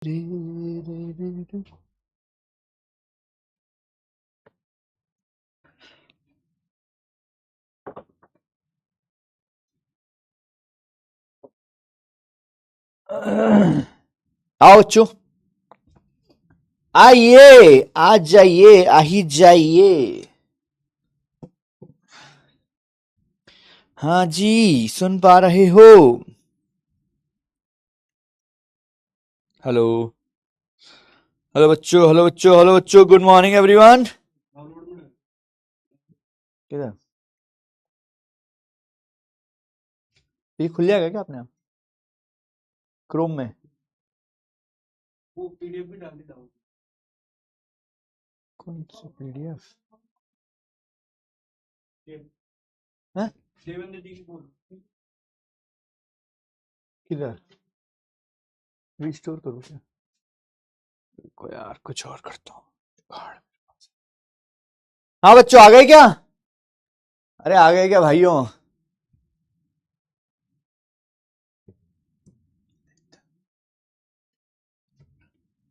रे रे रे रे। आओ बच्चों, आइए, आ जाइए, आ ही जाइए। हाँ जी, सुन पा रहे हो? हेलो, हेलो बच्चों, हेलो बच्चों, हेलो बच्चों, गुड मॉर्निंग एवरीवन। किधर? ये खुल जाएगा क्या अपने आप क्रोम में? वो पीडीएफ भी डाल देता हूँ। कौन सी पीडीएफ है? देवेंद्र जी की बोल। किधर रिस्टोर करूँ क्या? को यार कुछ और करता हूँ। हाँ बच्चों, आ गए क्या? अरे आ गए क्या भाइयों?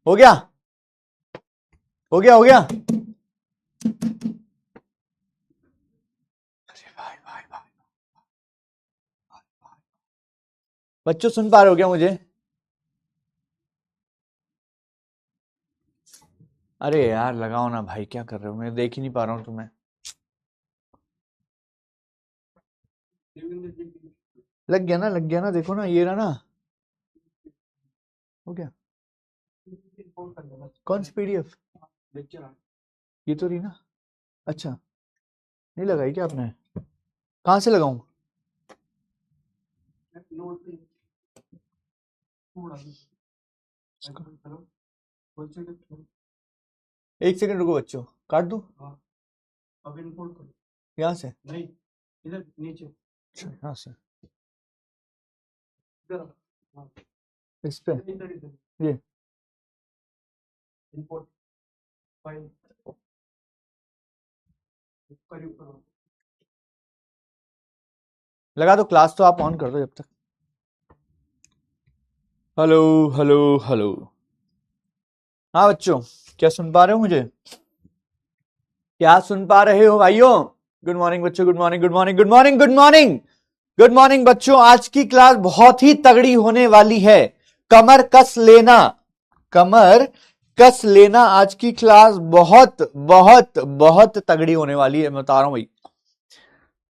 हो गया, हो गया, हो गया। अरे भाई भाई भाई, बच्चों सुन पा रहे हो क्या मुझे? अरे यार लगाओ ना भाई, क्या कर रहे हो? मैं देख ही नहीं पा रहा हूँ तुम्हें। लग गया ना, लग गया ना, देखो ना, ये रहा ना। हो गया। कौन सी पीडीएफ? ये तो रही ना। अच्छा, नहीं लगाई क्या आपने? कहाँ से लगाऊं? एक सेकंड रुको बच्चों, काट दूं यहाँ से? नहीं, इधर नीचे। अच्छा, यहाँ से इस पे ये इंपोर्ट फाइल लगा दो। क्लास तो आप ऑन कर दो जब तक। Hello, hello, hello. हाँ बच्चों, क्या सुन पा रहे हो मुझे? क्या सुन पा रहे हो भाइयों? गुड मॉर्निंग बच्चों, good morning, good morning, good morning, good morning, good morning बच्चों। आज की क्लास बहुत ही तगड़ी होने वाली है। कमर कस लेना, कमर कस लेना। आज की क्लास बहुत बहुत बहुत तगड़ी होने वाली है, मैं बता रहा हूं भाई।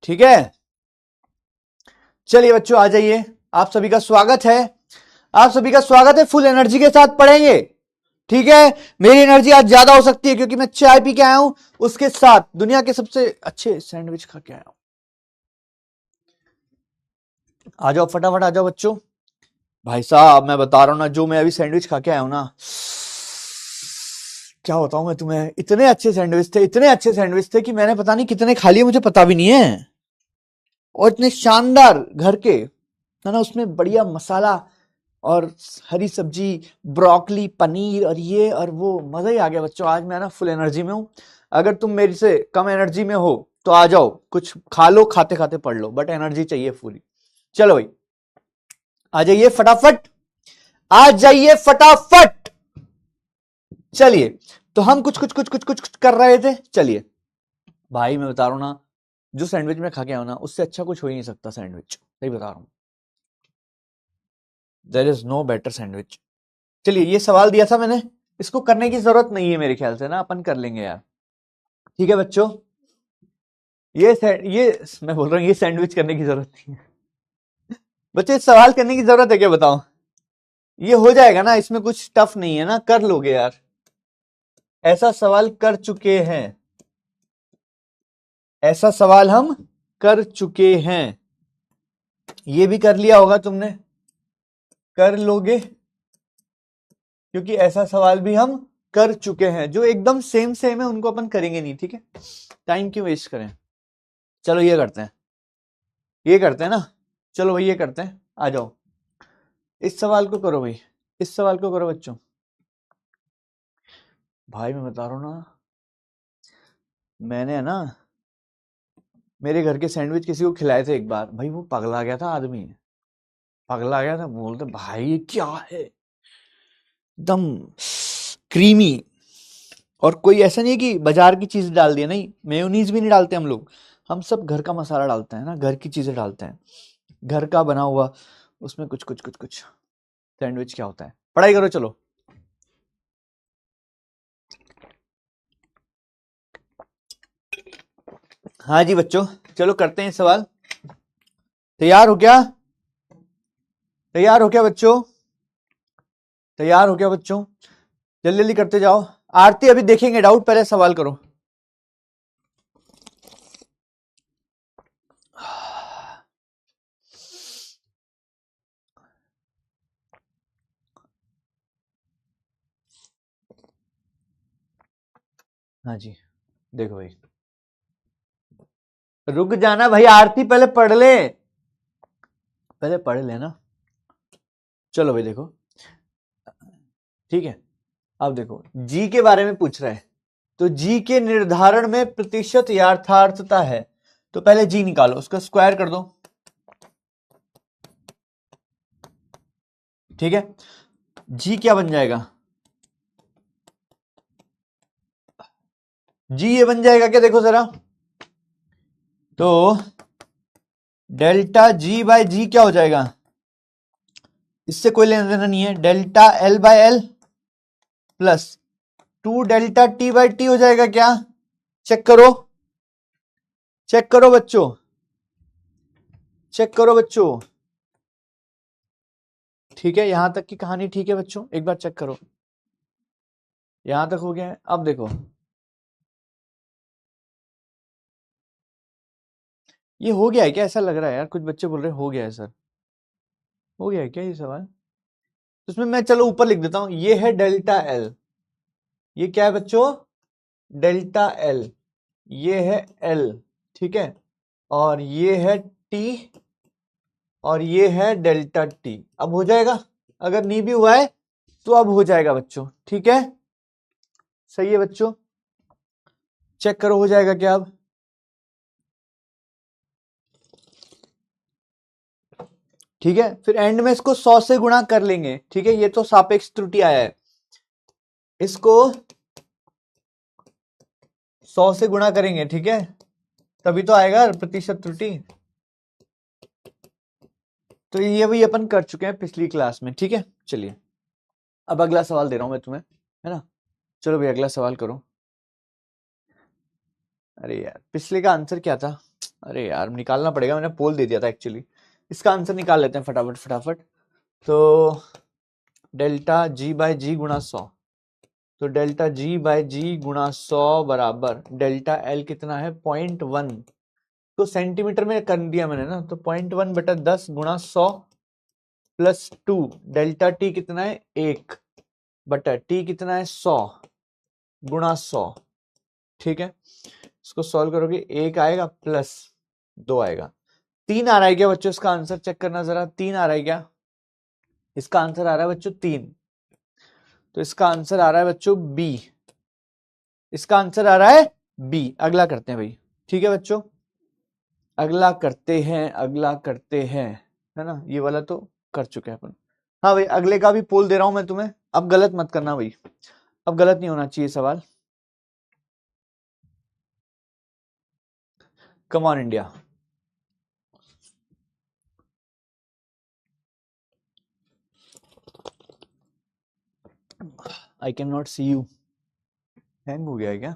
ठीक है, चलिए बच्चों आ जाइए। आप सभी का स्वागत है, आप सभी का स्वागत है। फुल एनर्जी के साथ पढ़ेंगे, ठीक है? मेरी एनर्जी आज ज्यादा हो सकती है क्योंकि मैं चाय पी के आया हूं, उसके साथ दुनिया के सबसे अच्छे सैंडविच खा के आया हूं। आ जाओ फटाफट, आ जाओ बच्चों। भाई साहब मैं बता रहा हूं ना, जो मैं अभी सैंडविच खा के आया हूं ना, क्या बताऊं मैं तुम्हें। इतने अच्छे सैंडविच थे, इतने अच्छे सैंडविच थे कि मैंने पता नहीं कितने खा लिए, मुझे पता भी नहीं है। और इतने शानदार घर के, है ना, उसमें बढ़िया मसाला और हरी सब्जी, ब्रोकली, पनीर और ये और वो, मजा ही आ गया बच्चों। आज मैं ना फुल एनर्जी में हूं। अगर तुम मेरे से कम एनर्जी में हो तो आ जाओ, कुछ खा लो, खाते खाते पढ़ लो, बट एनर्जी चाहिए पूरी। चलो भाई, आ जाइए फटाफट, आ जाइए फटाफट। चलिए, तो हम कुछ कुछ कुछ कुछ कुछ कुछ कर रहे थे। चलिए भाई, मैं बता रहा हूं ना, जो सैंडविच में खा के आया हूं ना, उससे अच्छा कुछ हो ही नहीं सकता सैंडविच, सही बता रहा हूं। There is no better sandwich. चलिए, ये सवाल दिया था मैंने, इसको करने की जरूरत नहीं है मेरे ख्याल से ना, अपन कर लेंगे यार। ठीक है बच्चों, ये मैं बोल रहा हूँ, ये सैंडविच करने की जरूरत नहीं है बच्चे। इस सवाल करने की जरूरत है क्या, बताओ? ये हो जाएगा ना, इसमें कुछ टफ नहीं है ना, कर लोगे यार। ऐसा सवाल कर चुके हैं, ऐसा सवाल हम कर चुके हैं। ये भी कर लिया होगा तुमने, कर लोगे, क्योंकि ऐसा सवाल भी हम कर चुके हैं। जो एकदम सेम सेम है उनको अपन करेंगे नहीं, ठीक है? टाइम क्यों वेस्ट करें। चलो ये करते हैं, ये करते हैं ना। चलो भाई ये करते हैं, आ जाओ। इस सवाल को करो भाई, इस सवाल को करो बच्चों। भाई मैं बता रहा हूं ना, मैंने है ना मेरे घर के सैंडविच किसी को खिलाए थे एक बार, भाई वो पगला गया था आदमी, पगला गया था। बोलते भाई ये क्या है, एकदम क्रीमी। और कोई ऐसा नहीं है कि बाजार की चीज डाल दिया, नहीं, मेयोनीज भी नहीं डालते हम लोग। हम सब घर का मसाला डालते हैं ना, घर की चीजें डालते हैं, घर का बना हुआ। उसमें कुछ कुछ कुछ कुछ सैंडविच क्या होता है? पढ़ाई करो चलो। हाँ जी बच्चों, चलो करते हैं सवाल। तैयार हो क्या? तैयार हो क्या बच्चों? तैयार हो क्या बच्चों? जल्दी जल्दी करते जाओ। आरती अभी देखेंगे डाउट, पहले सवाल करो। हाँ जी, देखो भाई, रुक जाना भाई, आरती पहले पढ़ ले, पहले पढ़ लेना। चलो भाई देखो, ठीक है, अब देखो जी के बारे में पूछ रहा है, तो जी के निर्धारण में प्रतिशत यथार्थता है, तो पहले जी निकालो, उसका स्क्वायर कर दो, ठीक है। जी क्या बन जाएगा? जी ये बन जाएगा क्या, देखो जरा, तो डेल्टा जी बाय जी क्या हो जाएगा? इससे कोई लेना देना नहीं है, delta L by L plus 2 delta T by T हो जाएगा क्या? चेक करो, चेक करो बच्चों, चेक करो बच्चों। ठीक है, यहां तक की कहानी ठीक है बच्चों, एक बार चेक करो, यहां तक हो गया है। अब देखो, ये हो गया है क्या? ऐसा लग रहा है यार, कुछ बच्चे बोल रहे हैं हो गया है सर, हो गया है क्या ये सवाल? तो इसमें मैं चलो ऊपर लिख देता हूं, ये है डेल्टा एल, ये क्या है बच्चों? डेल्टा एल, ये है एल, ठीक है, और ये है टी, और ये है डेल्टा टी। अब हो जाएगा, अगर नहीं भी हुआ है तो अब हो जाएगा बच्चों, ठीक है, सही है बच्चों, चेक करो हो जाएगा क्या अब? ठीक है, फिर एंड में इसको 100 से गुणा कर लेंगे, ठीक है, ये तो सापेक्ष त्रुटि आया है, इसको 100 से गुणा करेंगे, ठीक है, तभी तो आएगा प्रतिशत त्रुटि। तो ये भी अपन कर चुके हैं पिछली क्लास में, ठीक है। चलिए, अब अगला सवाल दे रहा हूं मैं तुम्हें, है ना, चलो भाई अगला सवाल करो। अरे यार, पिछले का आंसर क्या था? अरे यार, निकालना पड़ेगा, मैंने पोल दे दिया था एक्चुअली। इसका आंसर निकाल लेते हैं फटाफट फटाफट। तो डेल्टा जी बाय जी गुणा 100, तो डेल्टा जी बाय जी गुणा 100 बराबर डेल्टा एल कितना है? 0.1, तो सेंटीमीटर में कर दिया मैंने ना, तो 0.1 बटा 10 गुणा 100 प्लस 2, डेल्टा टी कितना है? 1 बटा टी कितना है? 100 गुणा 100, ठीक है, इसको सॉल्व करोगे 1 आएगा प्लस 2 आएगा, 3 आ रहा है क्या बच्चों? इसका आंसर चेक करना जरा, 3 आ रहा है क्या? इसका आंसर आ रहा है बच्चों 3, तो इसका आंसर आ रहा है बच्चों बी, इसका आंसर आ रहा है बी। अगला करते हैं भाई, ठीक है बच्चों, अगला करते हैं, अगला करते हैं, है ना, ये वाला तो कर चुके हैं अपन। हाँ भाई, अगले का भी पोल दे रहा हूं मैं तुम्हें, अब गलत मत करना भाई, अब गलत नहीं होना चाहिए सवाल। Come on India, I can not see you, hang हो गया है क्या?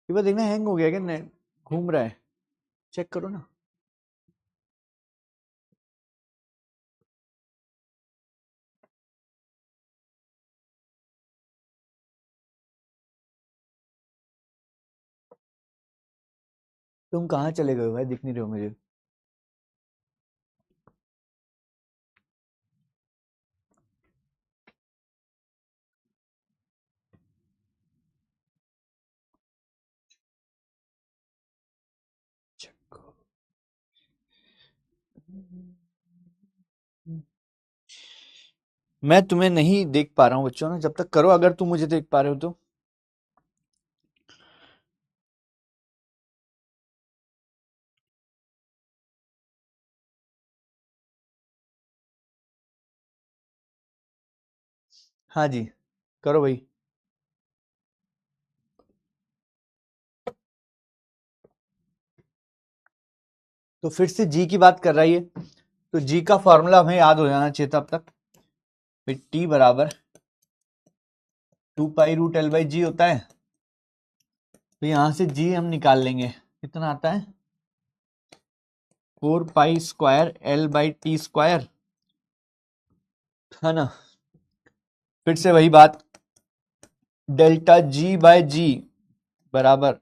ये बात देखना, हैंग हो गया है क्या? नेट घूम रहा है, चेक करो ना। तुम कहाँ चले गए हो भाई, दिख नहीं रहे हो मुझे। check करो। मैं तुम्हें नहीं देख पा रहा हूँ बच्चों ना, जब तक करो, अगर तुम मुझे देख पा रहे हो तो। हाँ जी, करो भाई। तो फिर से जी की बात कर रही है, तो जी का फॉर्मूला हमें याद हो जाना चाहिए था अब तक। फिर टी बराबर 2 पाई रूट एल बाई जी होता है। तो यहां से जी हम निकाल लेंगे, कितना आता है 4 pi square L by T square, है ना। फिर से वही बात, डेल्टा जी बाय जी बराबर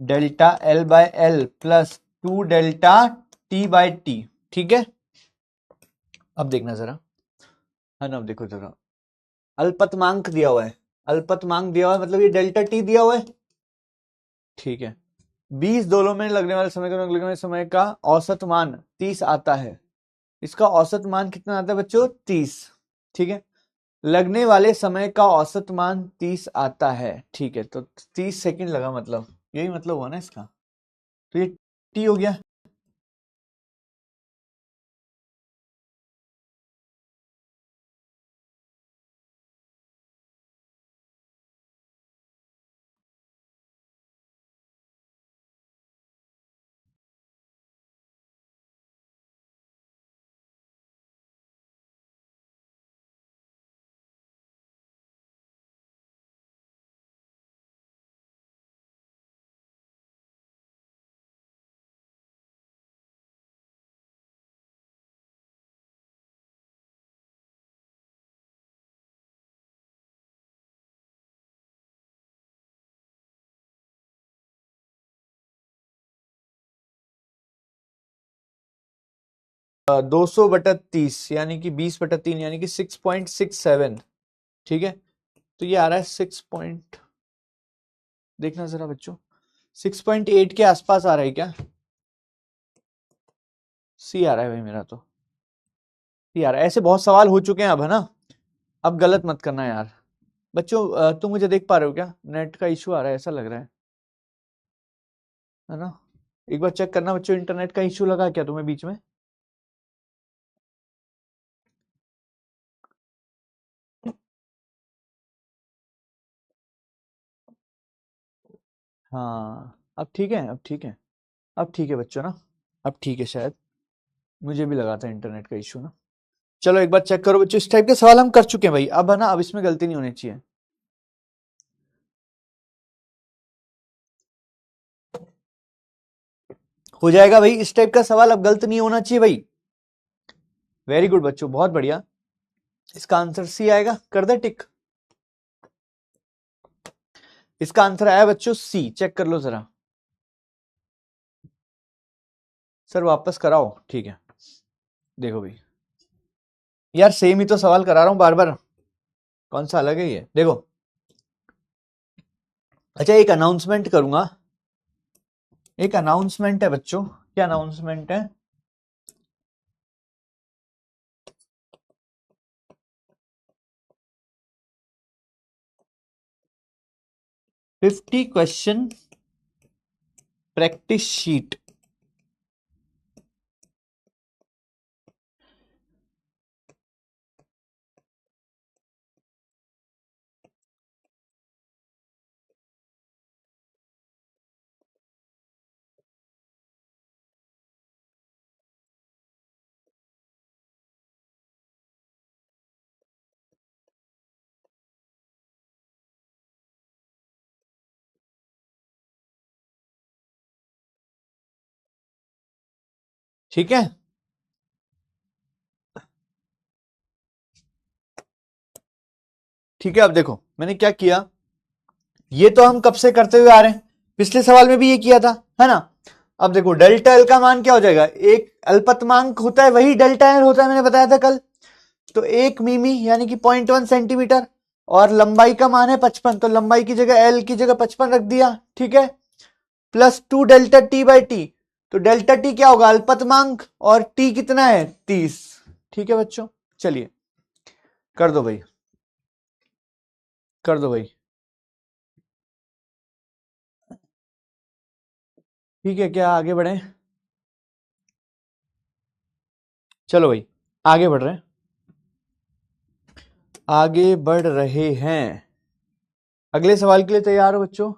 delta L by L plus 2 delta T by T. ठीक है, अब देखना जरा, है ना। अब देखो जरा, अल्पतमांक दिया हुआ है, अल्पतमांक दिया हुआ है मतलब ये डेल्टा टी दिया हुआ है। ठीक है, 20 दोलों में लगने वाले समय का लगने वाले समय का औसत मान 30 आता है। इसका औसत मान कितना आता है बच्चों, 30। ठीक है, लगने वाले समय का औसत मान 30 आता है। ठीक है, तो 30 सेकंड लगा, मतलब यही मतलब हुआ ना इसका। तो ये टी हो गया। दो सौ बटा 30 यानी कि 20/3 यानी कि 6.67। ठीक है, तो ये आ रहा है 6 देखना जरा बच्चों, 6.8 के आसपास आ रहा है क्या। सी आ रहा है भाई मेरा तो, सी आ रहा है। ऐसे बहुत सवाल हो चुके हैं अब, है ना। अब गलत मत करना यार बच्चों। तुम मुझे देख पा रहे हो क्या, नेट का इशू आ रहा है ऐसा लग रहा है ना। एक बार चेक करना बच्चों, इंटरनेट का इशू लगा क्या तुम्हें बीच में। हाँ अब ठीक है, अब ठीक है, अब ठीक है बच्चों ना, अब ठीक है शायद। मुझे भी लगा था इंटरनेट का इशू ना। चलो एक बार चेक करो बच्चों, इस टाइप के सवाल हम कर चुके हैं भाई, अब है ना, अब इसमें गलती नहीं होनी चाहिए। हो जाएगा भाई, इस टाइप का सवाल अब गलत नहीं होना चाहिए भाई। वेरी गुड बच्चों, बहुत बढ़िया। इसका आंसर सी आएगा, कर दे टिक। इसका आंसर आया बच्चों सी, चेक कर लो जरा। सर वापस कराओ, ठीक है। देखो भाई, यार सेम ही तो सवाल करा रहा हूं बार बार, कौन सा अलग है ये, देखो। अच्छा एक अनाउंसमेंट करूंगा, एक अनाउंसमेंट है बच्चों। क्या अनाउंसमेंट है, 50 क्वेश्चन प्रैक्टिस शीट। ठीक है, ठीक है। अब देखो मैंने क्या किया, ये तो हम कब से करते हुए आ रहे हैं, पिछले सवाल में भी ये किया था, है ना। अब देखो डेल्टा एल का मान क्या हो जाएगा, एक अल्पतमांक होता है वही डेल्टा एल होता है, मैंने बताया था कल। तो 1 मिमी यानी कि 0.1 सेंटीमीटर, और लंबाई का मान है 55, तो लंबाई की जगह एल की जगह 55 रख दिया। ठीक है, plus 2 delta T by T. तो डेल्टा टी क्या होगा, अल्पतमांक, और टी कितना है 30। ठीक है बच्चों, चलिए कर दो भाई, कर दो भाई। ठीक है, क्या आगे बढ़े, चलो भाई आगे बढ़ रहे हैं। आगे बढ़ रहे हैं। अगले सवाल के लिए तैयार हो बच्चों?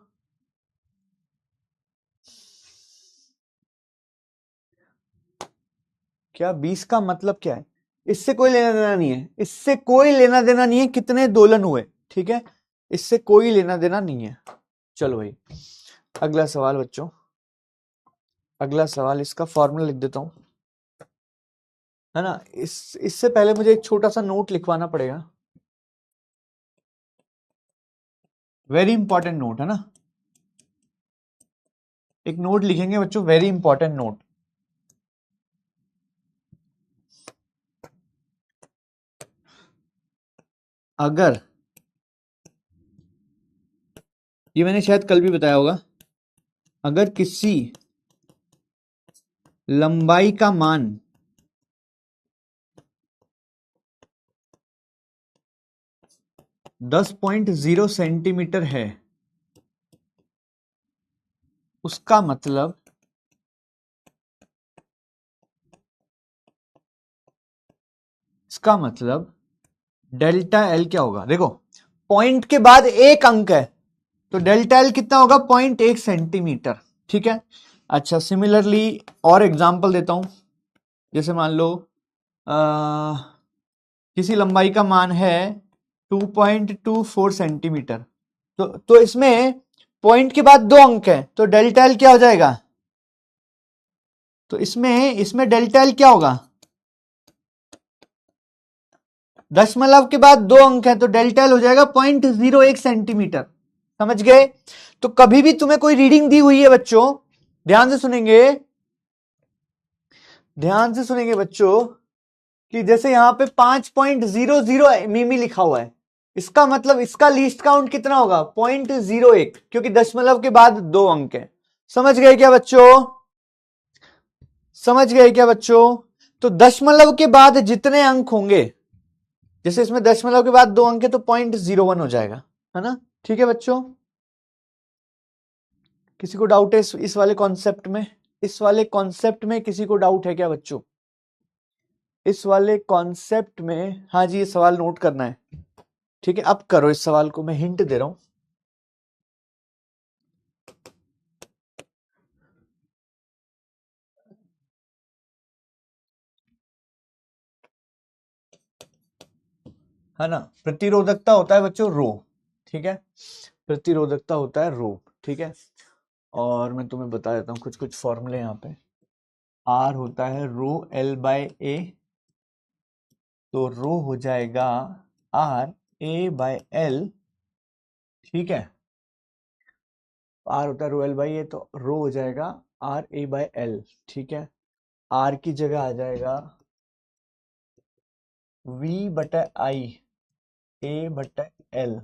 क्या 20 का मतलब क्या है? इससे कोई लेना देना नहीं है, इससे कोई लेना देना नहीं है कितने दोलन हुए, ठीक है, इससे कोई लेना देना नहीं है। चलो भाई अगला सवाल बच्चों, अगला सवाल, इसका फॉर्मूला लिख देता हूं, है ना। इससे पहले मुझे एक छोटा सा नोट लिखवाना पड़ेगा, वेरी इंपॉर्टेंट नोट, है ना। एक नोट लिखेंगे बच्चों, वेरी इंपॉर्टेंट नोट। अगर, ये मैंने शायद कल भी बताया होगा, अगर किसी लंबाई का मान 10.0 सेंटीमीटर है, उसका मतलब इसका मतलब डेल्टा एल क्या होगा? देखो पॉइंट के बाद एक अंक है तो डेल्टा एल कितना होगा? 0.1 सेंटीमीटर, ठीक है। अच्छा सिमिलरली और एग्जांपल देता हूं, जैसे मान लो किसी लंबाई का मान है 2.24 सेंटीमीटर, तो इसमें पॉइंट के बाद दो अंक है तो डेल्टा एल क्या हो जाएगा? तो इसमें डेल्टा एल क्या होगा? दशमलव के बाद दो अंक है तो डेल्टा एल हो जाएगा 0.01 सेंटीमीटर। समझ गए? तो कभी भी तुम्हें कोई रीडिंग दी हुई है बच्चों, ध्यान से सुनेंगे, ध्यान से सुनेंगे बच्चों, कि जैसे यहां पे 5.00 मिमी लिखा हुआ है, इसका मतलब इसका लीस्ट काउंट कितना होगा? 0.01, क्योंकि दशमलव के बाद दो अंक है। समझ गए क्या बच्चों? समझ गए क्या बच्चों? तो दशमलव के बाद जितने अंक होंगे, जैसे इसमें दशमलव के बाद दो अंक है तो 0.01 हो जाएगा, है ना। ठीक है बच्चों, किसी को डाउट है इस वाले कॉन्सेप्ट में? इस वाले कॉन्सेप्ट में किसी को डाउट है क्या बच्चों? इस वाले कॉन्सेप्ट में? हाँ जी, ये सवाल नोट करना है, ठीक है। अब करो इस सवाल को, मैं हिंट दे रहा हूं। है ना, प्रतिरोधकता होता है बच्चों रो, ठीक है, प्रतिरोधकता होता है रो, ठीक है। और मैं तुम्हें बता देता हूँ कुछ कुछ फॉर्मूले यहाँ पे। आर होता है रो एल बाय ए, तो रो हो जाएगा आर ए बाय एल, ठीक है। आर होता है रो एल बाई ए, तो रो हो जाएगा आर ए बाय एल, ठीक है। आर की जगह आ जाएगा वी बटा आई ए बटा एल,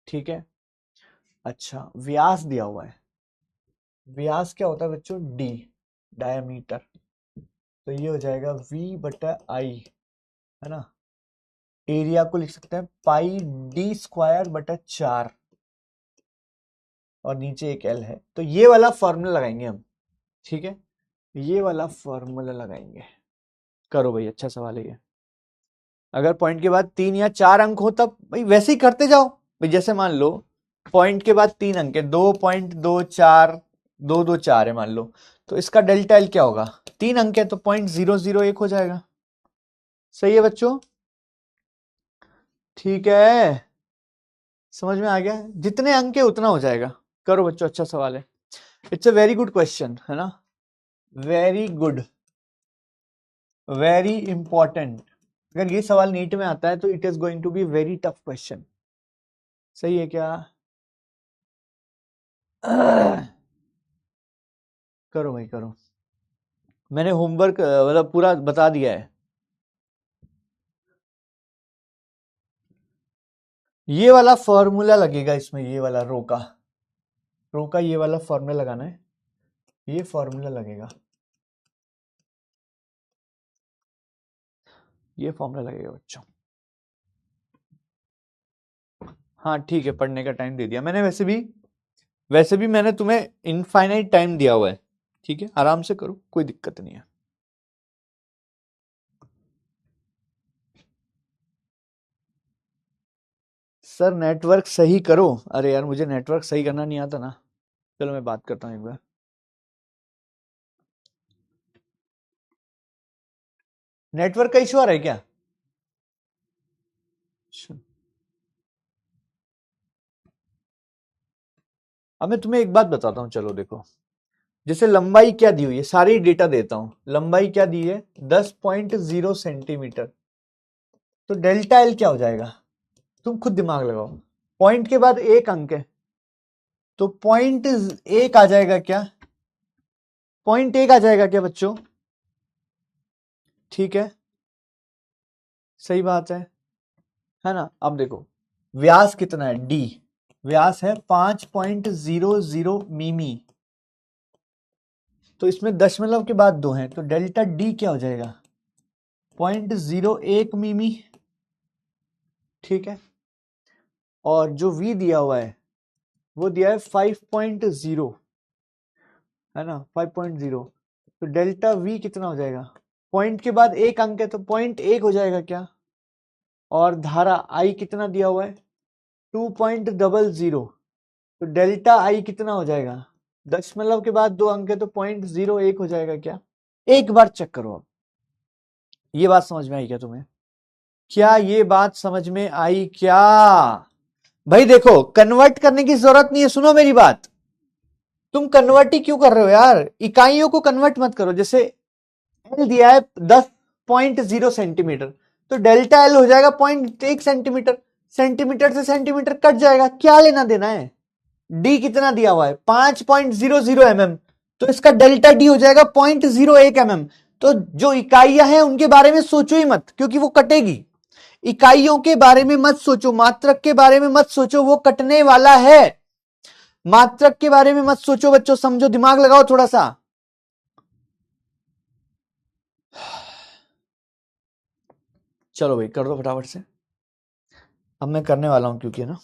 ठीक है। अच्छा व्यास दिया हुआ है, व्यास क्या होता है बच्चों? डी, डायमीटर, तो ये हो जाएगा वी बटा आई, है ना। एरिया को लिख सकते हैं पाई डी स्क्वायर बटा 4, और नीचे एक एल है, तो ये वाला फॉर्मूला लगाएंगे हम, ठीक है, ये वाला फॉर्मूला लगाएंगे। करो भाई, अच्छा सवाल है ये। अगर पॉइंट के बाद 3 या 4 अंक हो तब भाई वैसे ही करते जाओ भाई। जैसे मान लो पॉइंट के बाद 3 अंक है, 2.24 है मान लो, तो इसका डेल्टा एल क्या होगा? 3 अंक है तो 0.001 हो जाएगा। सही है बच्चों? ठीक है, समझ में आ गया? जितने अंक है उतना हो जाएगा। करो बच्चों, अच्छा सवाल है, it's a very good question, है ना, वेरी गुड, वेरी इंपॉर्टेंट। अगर ये सवाल नीट में आता है तो it is going to be very tough question. सही है क्या? करो भाई करो, मैंने होमवर्क मतलब पूरा बता दिया है। ये वाला फॉर्मूला लगेगा इसमें, ये वाला रो का ये वाला फॉर्मूला लगाना है, ये फॉर्मूला लगेगा, ये फॉर्मूला लगेगा बच्चों। हाँ ठीक है, पढ़ने का टाइम दे दिया मैंने, वैसे भी मैंने तुम्हें इनफाइनाइट टाइम दिया हुआ है, ठीक है, आराम से करो, कोई दिक्कत नहीं है। सर नेटवर्क सही करो। अरे यार मुझे नेटवर्क सही करना नहीं आता ना। चलो मैं बात करता हूँ एक बार। नेटवर्क का इशू आ रहा है क्या? अब मैं तुम्हें एक बात बताता हूँ, चलो देखो। जैसे लंबाई क्या दी हुई है, सारी डेटा देता हूं। लंबाई क्या दी है? 10.0 सेंटीमीटर। तो डेल्टा एल क्या हो जाएगा? तुम खुद दिमाग लगाओ। पॉइंट के बाद एक अंक है, तो पॉइंट एक आ जाएगा क्या? पॉइंट एक आ जाएगा क्या बच्चों? ठीक है, सही बात है ना? अब देखो व्यास कितना है, डी। व्यास है 5.00 मिमी। तो इसमें दशमलव के बाद 2 हैं, तो डेल्टा डी क्या हो जाएगा? 0.01 मिमी। ठीक है, और जो v दिया हुआ है वो दिया है 5.0, है ना? 5.0। तो डेल्टा v कितना हो जाएगा? पॉइंट के बाद एक अंक है तो पॉइंट एक हो जाएगा क्या? और धारा I कितना दिया हुआ है? 2.00। तो डेल्टा I कितना हो जाएगा? दशमलव के बाद 2 अंक है तो 0.01 हो जाएगा क्या? एक बार चेक करो। अब ये बात समझ में आई क्या तुम्हें? क्या ये बात समझ में आई क्या? भाई देखो, कन्वर्ट करने की जरूरत नहीं है, सुनो मेरी बात। तुम कन्वर्ट ही क्यों कर रहे हो यार? इकाइयों को कन्वर्ट मत करो। जैसे एल दिया है 10.0 सेंटीमीटर, तो डेल्टा एल हो जाएगा 0.1 सेंटीमीटर। सेंटीमीटर से सेंटीमीटर कट जाएगा, क्या लेना देना है? डी कितना दिया हुआ है? 5.00 mm, तो इसका डेल्टा डी हो जाएगा 0.01 mm। तो जो इकाइयां हैं उनके बारे में सोचो ही मत, क्योंकि वो कटेगी। इकाइयों के बारे में मत सोचो, मात्रक के बारे में मत सोचो, वो कटने वाला है। मात्रक के बारे में मत सोचो बच्चों, समझो, दिमाग लगाओ थोड़ा सा। चलो भाई कर दो फटाफट से। अब मैं करने वाला हूं, क्योंकि है ना।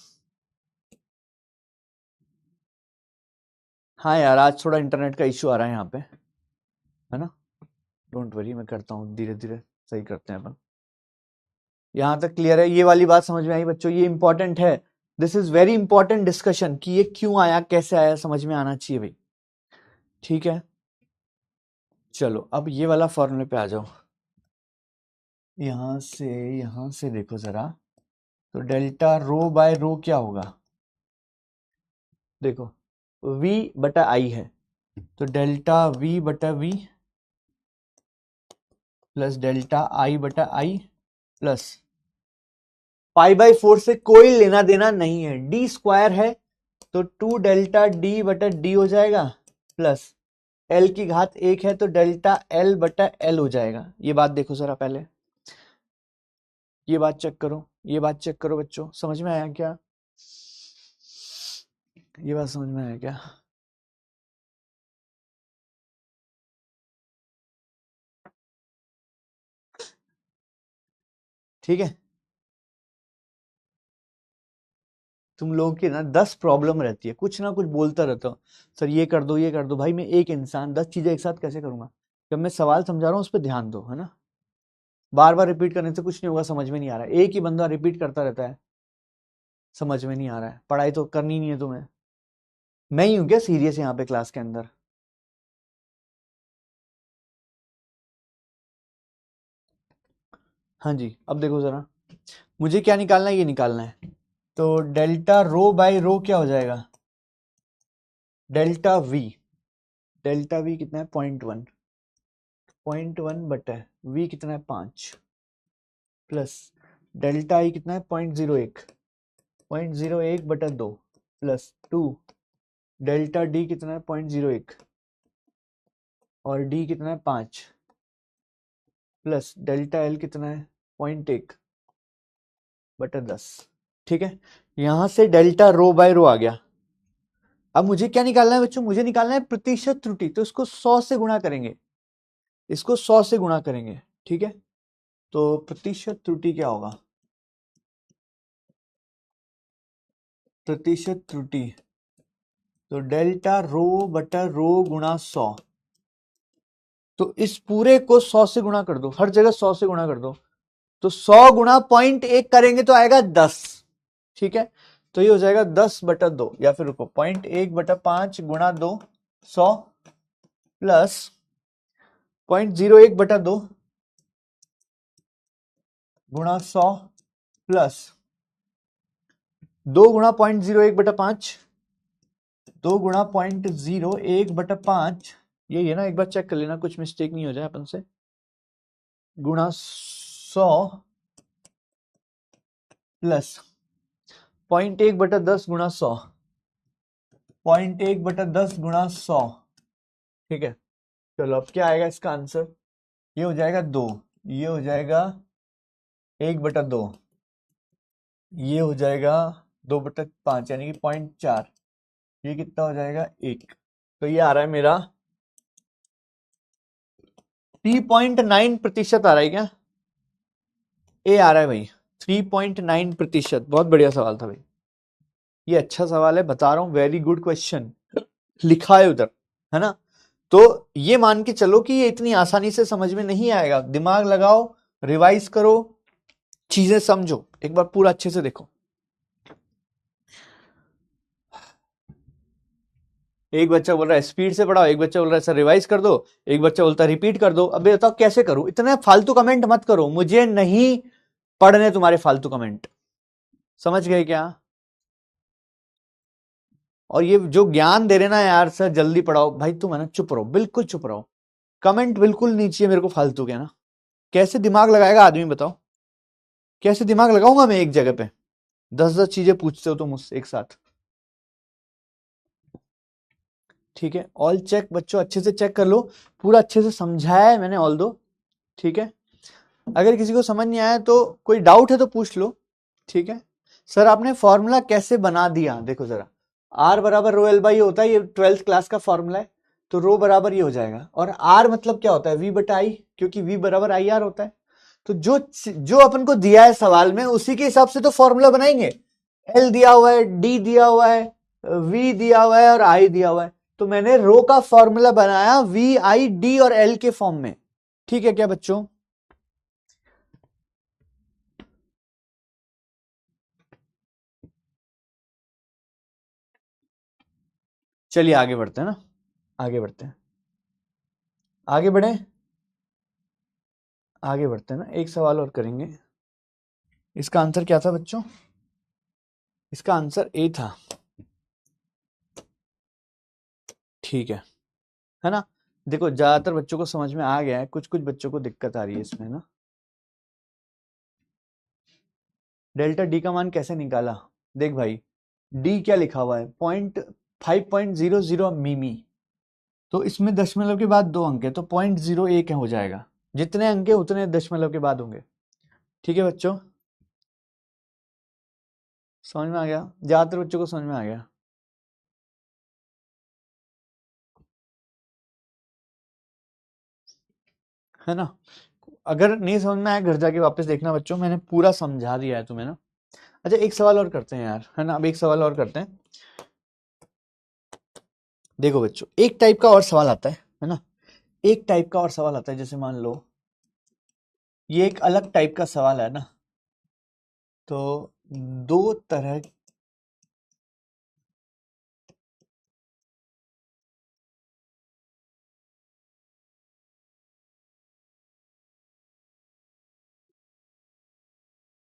हाँ यार, आज थोड़ा इंटरनेट का इश्यू आ रहा है यहाँ पे, है ना? डोंट वरी, मैं करता हूँ, धीरे धीरे सही करते हैं अपन। यहां तक क्लियर है? ये वाली बात समझ में आई बच्चों? ये इंपॉर्टेंट है। This is very important discussion कि ये क्यों आया, कैसे आया, समझ में आना चाहिए भाई। ठीक है, चलो अब ये वाला फॉर्मूले पे आ जाओ। यहां से देखो जरा। तो डेल्टा रो बाय रो क्या होगा? देखो v बटा आई है, तो डेल्टा v बटा v प्लस डेल्टा आई बटा आई प्लस पाई बाई 4 से कोई लेना देना नहीं है। डी स्क्वायर है तो 2 डेल्टा डी बटा डी हो जाएगा, प्लस एल की घात 1 है तो डेल्टा एल बटा एल हो जाएगा। ये बात देखो जरा पहले, ये बात चेक करो, ये बात चेक करो बच्चों, समझ में आया क्या? ये बात समझ में आया क्या? ठीक है, तुम लोगों की ना 10 प्रॉब्लम रहती है, कुछ ना कुछ बोलता रहता हूँ, सर ये कर दो, ये कर दो। भाई मैं एक इंसान 10 चीजें एक साथ कैसे करूंगा? जब मैं सवाल समझा रहा हूँ उस पर ध्यान दो, है ना? बार बार रिपीट करने से कुछ नहीं होगा, समझ में नहीं आ रहा है। एक ही बंदा रिपीट करता रहता है, समझ में नहीं आ रहा है। पढ़ाई तो करनी नहीं है तुम्हें। मैं ही हूं क्या सीरियस यहाँ पे क्लास के अंदर? हाँ जी, अब देखो जरा, मुझे क्या निकालना है? ये निकालना है। तो डेल्टा रो बाय रो क्या हो जाएगा? Delta we. डेल्टा वी कितना है? 0.1। 0.1 बटा वी कितना है? 5 प्लस डेल्टा आई कितना है? 0.01। 0.01 बटा 2 प्लस 2 डेल्टा डी कितना है? 0.01 और डी कितना है? 5 प्लस डेल्टा एल कितना है? 0.1 बटा 10। ठीक है, यहां से डेल्टा रो बाय रो आ गया। अब मुझे क्या निकालना है बच्चों? मुझे निकालना है प्रतिशत त्रुटि। तो इसको 100 से गुणा करेंगे, इसको 100 से गुणा करेंगे। ठीक है, तो प्रतिशत त्रुटि क्या होगा? प्रतिशत त्रुटि तो डेल्टा रो बटा रो गुणा 100। तो इस पूरे को 100 से गुणा कर दो, हर जगह 100 से गुणा कर दो। तो 100 गुणा 0.1 करेंगे तो आएगा 10। ठीक है, तो ये हो जाएगा 10/2, या फिर रुको 0.1/5 गुणा 2 100 प्लस 0.01/2 गुणा 100 प्लस 2 गुणा 0.01/5, 2 गुणा 0.01/5, यही है ना, एक बार चेक कर लेना कुछ मिस्टेक नहीं हो जाए अपन से, गुणा 100 प्लस 0.1/10 गुणा 100, 0.1/10 गुणा 100, ठीक है। चलो अब क्या आएगा इसका आंसर, ये हो जाएगा 2, ये हो जाएगा 1/2, ये हो जाएगा 2/5, यानी कि 0.4, ये कितना हो जाएगा 1, तो ये आ रहा है मेरा 3.9% आ रहा है क्या, ए आ रहा है भाई, 3.9%। बहुत बढ़िया सवाल था भाई, ये अच्छा सवाल है, बता रहा हूं, वेरी गुड क्वेश्चन लिखा है उधर, है ना। तो ये मान के चलो कि ये इतनी आसानी से समझ में नहीं आएगा, दिमाग लगाओ, रिवाइज करो, चीजें समझो, एक बार पूरा अच्छे से देखो। एक बच्चा बोल रहा है स्पीड से पढ़ाओ, एक बच्चा बोल रहा है सर रिवाइज कर दो, एक बच्चा बोलता है रिपीट कर दो। अबे बताओ कैसे करूं, इतने फालतू कमेंट मत करो, मुझे नहीं पढ़ने तुम्हारे फालतू कमेंट, समझ गए क्या। और ये जो ज्ञान दे रहे ना यार सर जल्दी पढ़ाओ, भाई तुम है ना चुप रहो, बिल्कुल चुप रहो, कमेंट बिल्कुल नीचे मेरे को फालतू के ना, कैसे दिमाग लगाएगा आदमी बताओ, कैसे दिमाग लगाऊंगा मैं एक जगह पे, 10-10 चीजें पूछते हो तुम मुझसे एक साथ। ठीक है, ऑल चेक बच्चों, अच्छे से चेक कर लो, पूरा अच्छे से समझाया है मैंने ऑल दो, ठीक है। अगर किसी को समझ नहीं आया तो कोई डाउट है तो पूछ लो, ठीक है। सर आपने फॉर्मूला कैसे बना दिया, देखो जरा, आर बराबर रो एल बाई होता है, ये 12th क्लास का फॉर्मूला है, तो रो बराबर ये हो जाएगा, और आर मतलब क्या होता है, वी बटा आई, क्योंकि वी बराबर आई आर होता है। तो जो जो अपन को दिया है सवाल में उसी के हिसाब से तो फॉर्मूला बनाएंगे, एल दिया हुआ है, डी दिया हुआ है, वी दिया हुआ है और आई दिया हुआ है, तो मैंने रो का फॉर्मूला बनाया वी आई डी और एल के फॉर्म में, ठीक है क्या बच्चों। चलिए आगे बढ़ते हैं ना, आगे बढ़ते हैं, आगे बढ़े, आगे बढ़ते हैं ना, एक सवाल और करेंगे। इसका आंसर क्या था बच्चों, इसका आंसर ए था, ठीक है ना। देखो ज्यादातर बच्चों को समझ में आ गया है, कुछ कुछ बच्चों को दिक्कत आ रही है इसमें ना। डेल्टा डी का मान कैसे निकाला, देख भाई, डी क्या लिखा हुआ है, 5.00 मिमी, तो इसमें दशमलव के बाद 2 अंक है, तो 0.01 हो जाएगा, जितने अंक है उतने दशमलव के बाद होंगे, ठीक है बच्चों, समझ में आ गया, ज्यादातर बच्चों को समझ में आ गया, है ना। अगर नहीं समझ में आया घर जाके वापस देखना बच्चों, मैंने पूरा समझा दिया है तुम्हें ना। अच्छा एक सवाल और करते हैं यार, है ना, अब एक सवाल और करते हैं। देखो बच्चों एक टाइप का और सवाल आता है ना, एक टाइप का और सवाल आता है, जैसे मान लो ये एक अलग टाइप का सवाल है ना, तो दो तरह,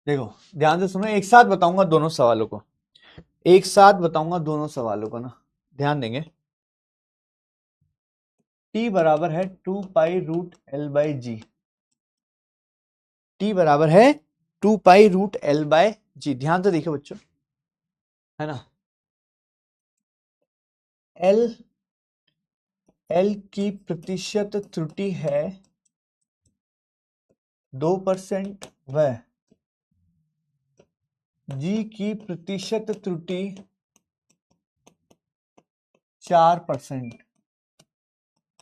देखो ध्यान से सुनो, एक साथ बताऊंगा दोनों सवालों को, एक साथ बताऊंगा दोनों सवालों को ना, ध्यान देंगे। टी बराबर है 2 pi root L by G, T बराबर है 2 pi root L by G, ध्यान से देखो बच्चों, है ना। एल एल की प्रतिशत त्रुटि है 2% व जी की प्रतिशत त्रुटि 4%,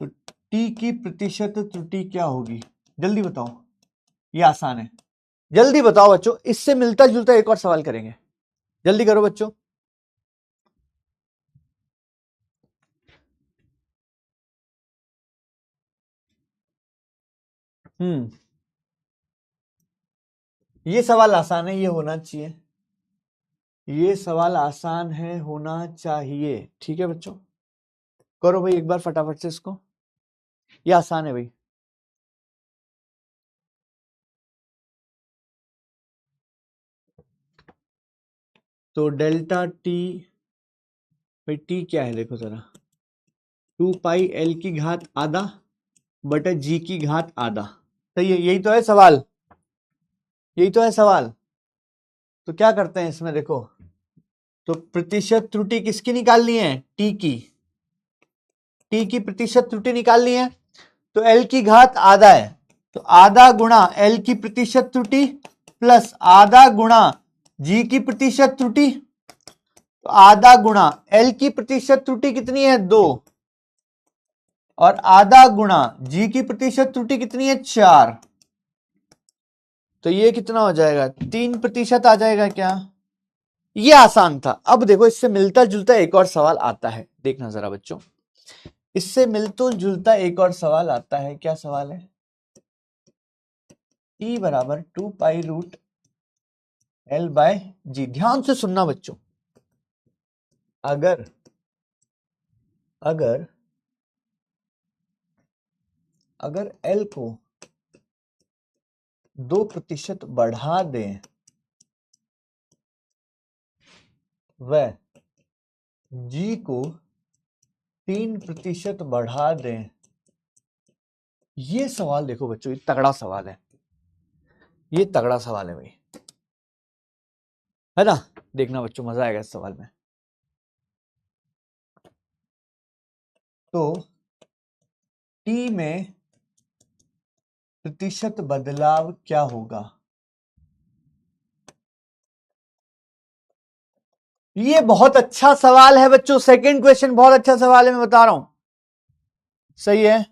तो टी की प्रतिशत त्रुटि क्या होगी, जल्दी बताओ, ये आसान है, जल्दी बताओ बच्चों, इससे मिलता जुलता एक और सवाल करेंगे, जल्दी करो बच्चों। हम्म, ये सवाल आसान है, ये होना चाहिए, ये सवाल आसान है, होना चाहिए। ठीक है बच्चों, करो भाई एक बार फटाफट से इसको, ये आसान है भाई। तो डेल्टा टी, भाई टी क्या है देखो जरा, 2 पाई L की घात आधा बटा G की घात आधा। सही है, यही तो है सवाल, यही तो है सवाल। तो क्या करते हैं इसमें देखो, तो प्रतिशत त्रुटि किसकी निकालनी है, टी की, टी की प्रतिशत त्रुटि निकालनी है। तो L की घात आधा है, तो आधा गुणा L की प्रतिशत त्रुटि प्लस आधा गुणा G की प्रतिशत त्रुटि। तो आधा गुणा L की प्रतिशत त्रुटि कितनी है 2, और आधा गुणा G की प्रतिशत त्रुटि कितनी है 4। तो ये कितना हो जाएगा, 3% आ जाएगा क्या। ये आसान था। अब देखो इससे मिलता जुलता एक और सवाल आता है, देखना जरा बच्चों, इससे मिलता जुलता एक और सवाल आता है। क्या सवाल है, T बराबर 2 पाई रूट L/G। ध्यान से सुनना बच्चों, अगर अगर अगर L को 2% बढ़ा दें व G को 3% बढ़ा दें, ये सवाल देखो बच्चों, ये तगड़ा सवाल है, ये तगड़ा सवाल है भाई, है ना। देखना बच्चों, मजा आएगा इस सवाल में। तो T में प्रतिशत बदलाव क्या होगा। ये बहुत अच्छा सवाल है बच्चों, सेकंड क्वेश्चन बहुत अच्छा सवाल है, मैं बता रहा हूं। सही है,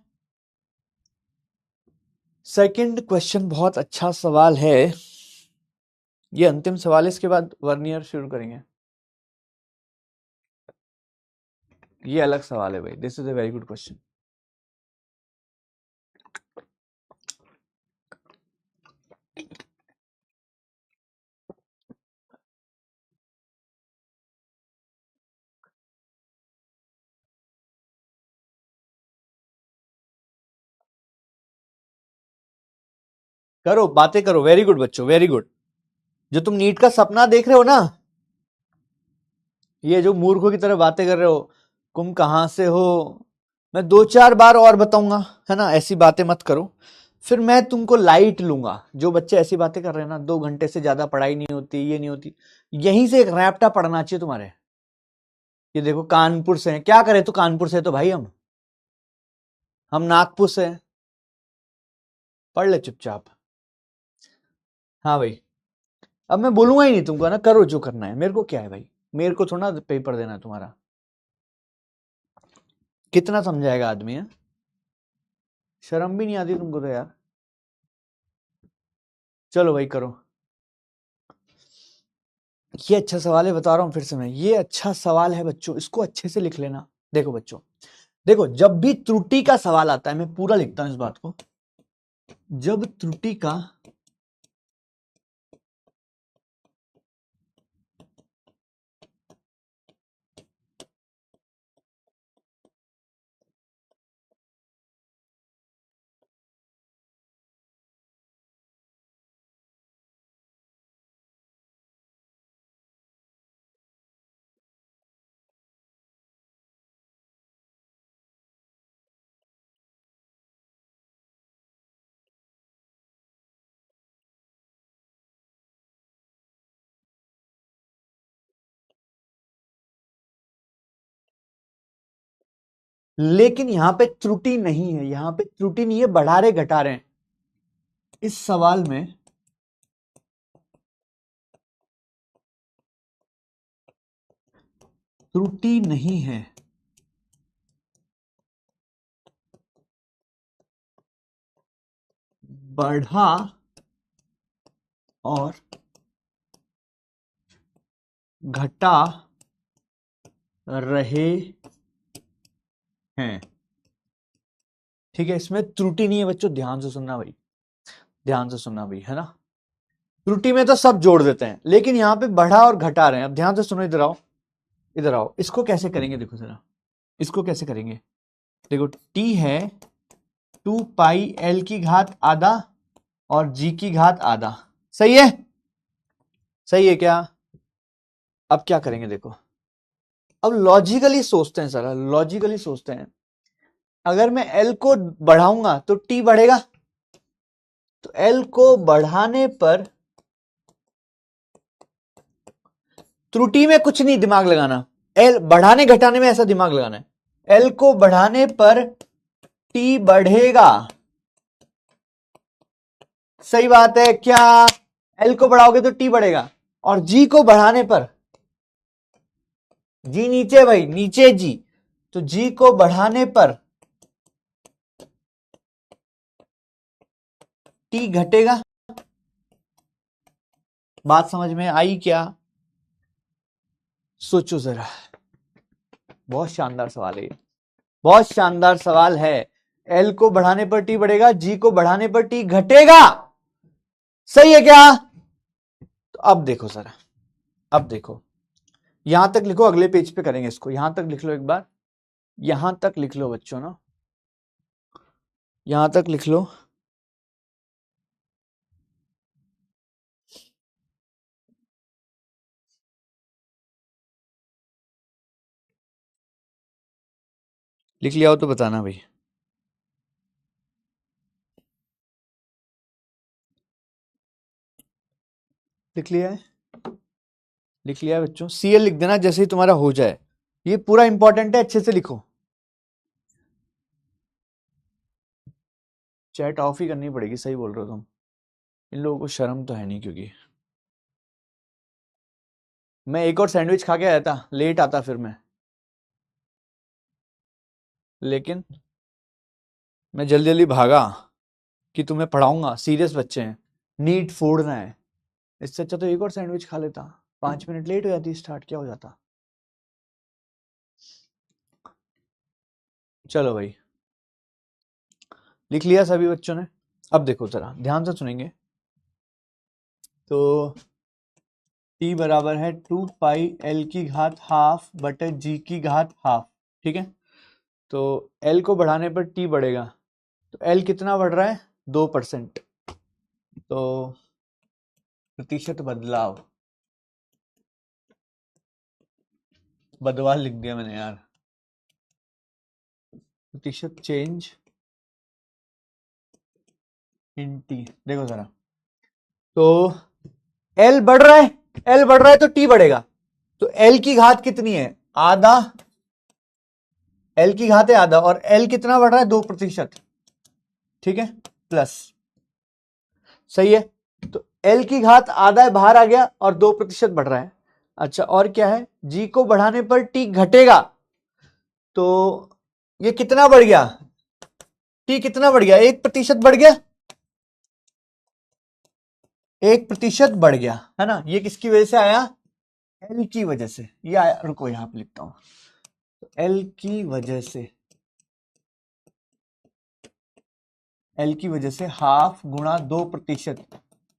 सेकंड क्वेश्चन बहुत अच्छा सवाल है। ये अंतिम सवाल है, इसके बाद वर्नियर शुरू करेंगे। ये अलग सवाल है भाई, this is a very good question. करो बातें करो, वेरी गुड बच्चों, वेरी गुड। जो तुम नीट का सपना देख रहे हो ना, ये जो मूर्खों की तरह बातें कर रहे हो, तुम कहां से हो, मैं 2-4 बार और बताऊंगा, है ना, ऐसी बातें मत करो, फिर मैं तुमको लाइट लूंगा। जो बच्चे ऐसी बातें कर रहे हैं ना, 2 घंटे से ज्यादा पढ़ाई नहीं होती, ये नहीं होती, यहीं से एक रैप्टा पढ़ना चाहिए तुम्हारे। ये देखो कानपुर से हैं, क्या करे, तो कानपुर से तो भाई हम नागपुर से हैं, पढ़ ले चुपचाप। हाँ भाई, अब मैं बोलूंगा ही नहीं तुमको, ना करो जो करना है, मेरे को क्या है भाई, मेरे को थोड़ा पेपर देना है तुम्हारा। कितना समझाएगा आदमी है, शर्म भी नहीं आती तुमको तो यार। चलो भाई करो। ये अच्छा सवाल है, बता रहा हूं फिर से मैं, ये अच्छा सवाल है बच्चों, इसको अच्छे से लिख लेना। देखो बच्चों, देखो जब भी त्रुटि का सवाल आता है, मैं पूरा लिखता हूं इस बात को, जब त्रुटि का लेकिन यहां पे त्रुटि नहीं है, यहां पे त्रुटि नहीं है, बढ़ा रहे घटा रहे हैं इस सवाल में। त्रुटि नहीं है, बढ़ा और घटा रहे हैं। ठीक है, इसमें त्रुटि नहीं है बच्चों, ध्यान से सुनना भाई, ध्यान से सुनना भाई, है ना। त्रुटि में तो सब जोड़ देते हैं, लेकिन यहां पे बढ़ा और घटा रहे हैं। अब ध्यान से सुनो, इधर आओ, इधर आओ। इसको कैसे करेंगे, देखो जरा, इसको कैसे करेंगे। देखो टी है 2 पाई एल की घात आधा और जी की घात आधा, सही है, सही है क्या। अब क्या करेंगे देखो, अब लॉजिकली सोचते हैं, सर लॉजिकली सोचते हैं। अगर मैं एल को बढ़ाऊंगा तो टी बढ़ेगा, तो एल को बढ़ाने पर त्रुटि में कुछ नहीं दिमाग लगाना, एल बढ़ाने घटाने में ऐसा दिमाग लगाना है। एल को बढ़ाने पर टी बढ़ेगा, सही बात है क्या। एल को बढ़ाओगे तो टी बढ़ेगा, और जी को बढ़ाने पर, जी नीचे भाई, नीचे जी, तो जी को बढ़ाने पर टी घटेगा। बात समझ में आई क्या, सोचो जरा। बहुत शानदार सवाल है ये, बहुत शानदार सवाल है। एल को बढ़ाने पर टी बढ़ेगा, जी को बढ़ाने पर टी घटेगा, सही है क्या। तो अब देखो जरा, अब देखो, यहां तक लिखो, अगले पेज पे करेंगे इसको। यहां तक लिख लो एक बार, यहां तक लिख लो बच्चों ना, यहां तक लिख लो। लिख लिया हो तो बताना भाई। लिख लिया है, लिख लिया है बच्चों। सीएल लिख देना जैसे ही तुम्हारा हो जाए, ये पूरा इंपॉर्टेंट है, अच्छे से लिखो। चैट ऑफ ही करनी पड़ेगी, सही बोल रहे हो तुम। इन लोगों को शर्म तो है नहीं, क्योंकि मैं एक और सैंडविच खा के आया था, लेट आता फिर मैं, लेकिन मैं जल्दी जल्दी भागा कि तुम्हें पढ़ाऊंगा, सीरियस बच्चे हैं, नीट फोड़ना है। इससे अच्छा तो एक और सैंडविच खा लेता, 5 मिनट लेट हो जाती स्टार्ट, क्या हो जाता। चलो भाई, लिख लिया सभी बच्चों ने। अब देखो जरा ध्यान से सुनेंगे। तो t बराबर है 2 पाई एल की घात हाफ बटे जी की घात हाफ, ठीक है। तो l को बढ़ाने पर t बढ़ेगा, तो l कितना बढ़ रहा है, 2%। तो प्रतिशत बदलाव, बदलाव लिख दिया मैंने यार, प्रतिशत चेंज इन टी। देखो जरा, तो L बढ़ रहा है, L बढ़ रहा है तो T बढ़ेगा। तो L की घात कितनी है, आधा, L की घात है आधा, और L कितना बढ़ रहा है, 2%, ठीक है, प्लस, सही है। तो L की घात आधा है, बाहर आ गया, और 2% बढ़ रहा है। अच्छा, और क्या है, G को बढ़ाने पर T घटेगा, तो ये कितना बढ़ गया, T कितना बढ़ गया, 1% बढ़ गया, 1% बढ़ गया, है ना। ये किसकी वजह से आया, एल की वजह से ये आया। रुको यहां पे लिखता हूं, तो एल की वजह से, एल की वजह से हाफ गुणा 2%,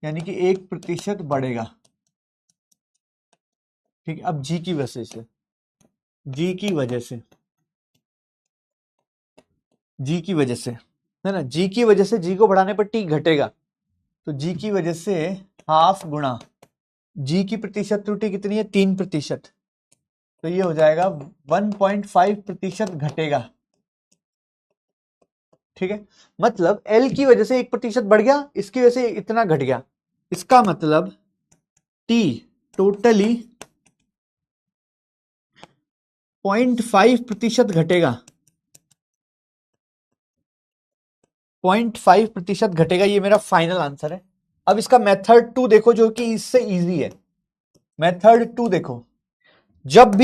यानी कि 1% बढ़ेगा, ठीक है। अब जी की वजह से, जी की वजह से, जी की वजह से, है ना, जी की वजह से, जी को बढ़ाने पर टी घटेगा, तो जी की वजह से हाफ गुणा जी की प्रतिशत त्रुटि कितनी है, 3%, तो ये हो जाएगा 1.5% घटेगा, ठीक है। मतलब एल की वजह से 1% बढ़ गया, इसकी वजह से इतना घट गया, इसका मतलब टी टोटली 0.5% घटेगा, 0.5% घटेगा, ये मेरा फाइनल आंसर है। अब इसका मेथड 2 देखो, जो कि इससे इजी है। मेथड 2 देखो, जब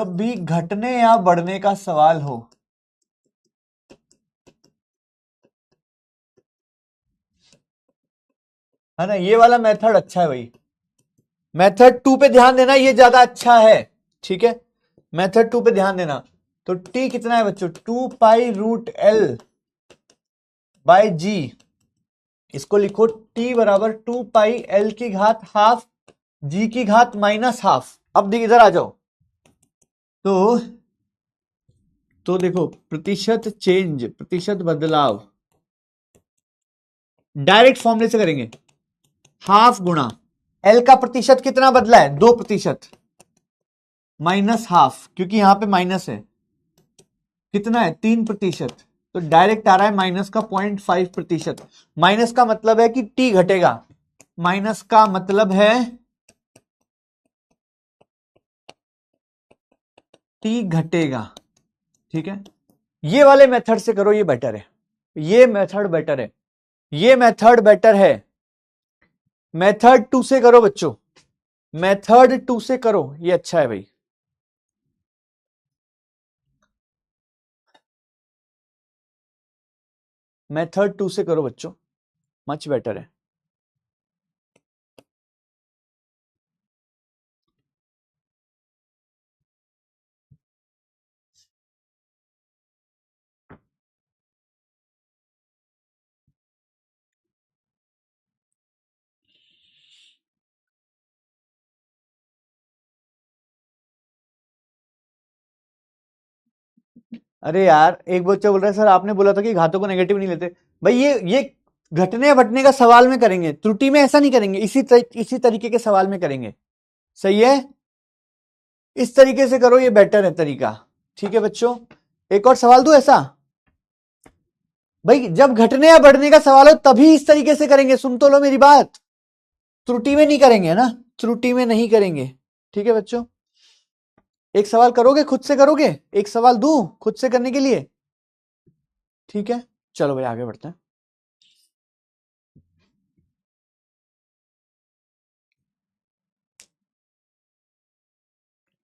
भी घटने या बढ़ने का सवाल हो, है ना, ये वाला मेथड अच्छा है भाई। मेथड 2 पे ध्यान देना, ये ज्यादा अच्छा है, ठीक है। मेथड 2 पे ध्यान देना। तो टी कितना है बच्चों, 2 पाई रूट एल बाय जी, इसको लिखो t बराबर 2 पाई एल की घात हाफ जी की घात माइनस हाफ। अब इधर आ जाओ। तो देखो प्रतिशत चेंज, प्रतिशत बदलाव डायरेक्ट फॉर्मूले से करेंगे। हाफ गुणा एल का प्रतिशत कितना बदला है, 2% माइनस हाफ, क्योंकि यहां पे माइनस है, कितना है 3%, तो डायरेक्ट आ रहा है माइनस का 0.5%। माइनस का मतलब है कि टी घटेगा, माइनस का मतलब है टी घटेगा। ठीक है, ये वाले मेथड से करो, ये बेटर है, ये मेथड बेटर है, ये मेथड बेटर है। मेथड 2 से करो बच्चों, मेथड 2 से करो, ये अच्छा है भाई। मेथड 2 से करो बच्चों, मच बेटर है। अरे यार, एक बच्चा बोल रहा है सर आपने बोला था कि घातों को नेगेटिव नहीं लेते। भाई ये घटने या बढ़ने का सवाल में करेंगे, त्रुटि में ऐसा नहीं करेंगे, इसी तरीके के सवाल में करेंगे। सही है, इस तरीके से करो, ये बेटर है तरीका। ठीक है बच्चों, एक और सवाल दो ऐसा। भाई जब घटने या बढ़ने का सवाल हो तभी इस तरीके से करेंगे, सुन तो लो मेरी बात। त्रुटि में नहीं करेंगे ना, त्रुटि में नहीं करेंगे। ठीक है बच्चों, एक सवाल करोगे, खुद से करोगे, एक सवाल दूं खुद से करने के लिए। ठीक है, चलो भाई आगे बढ़ते हैं।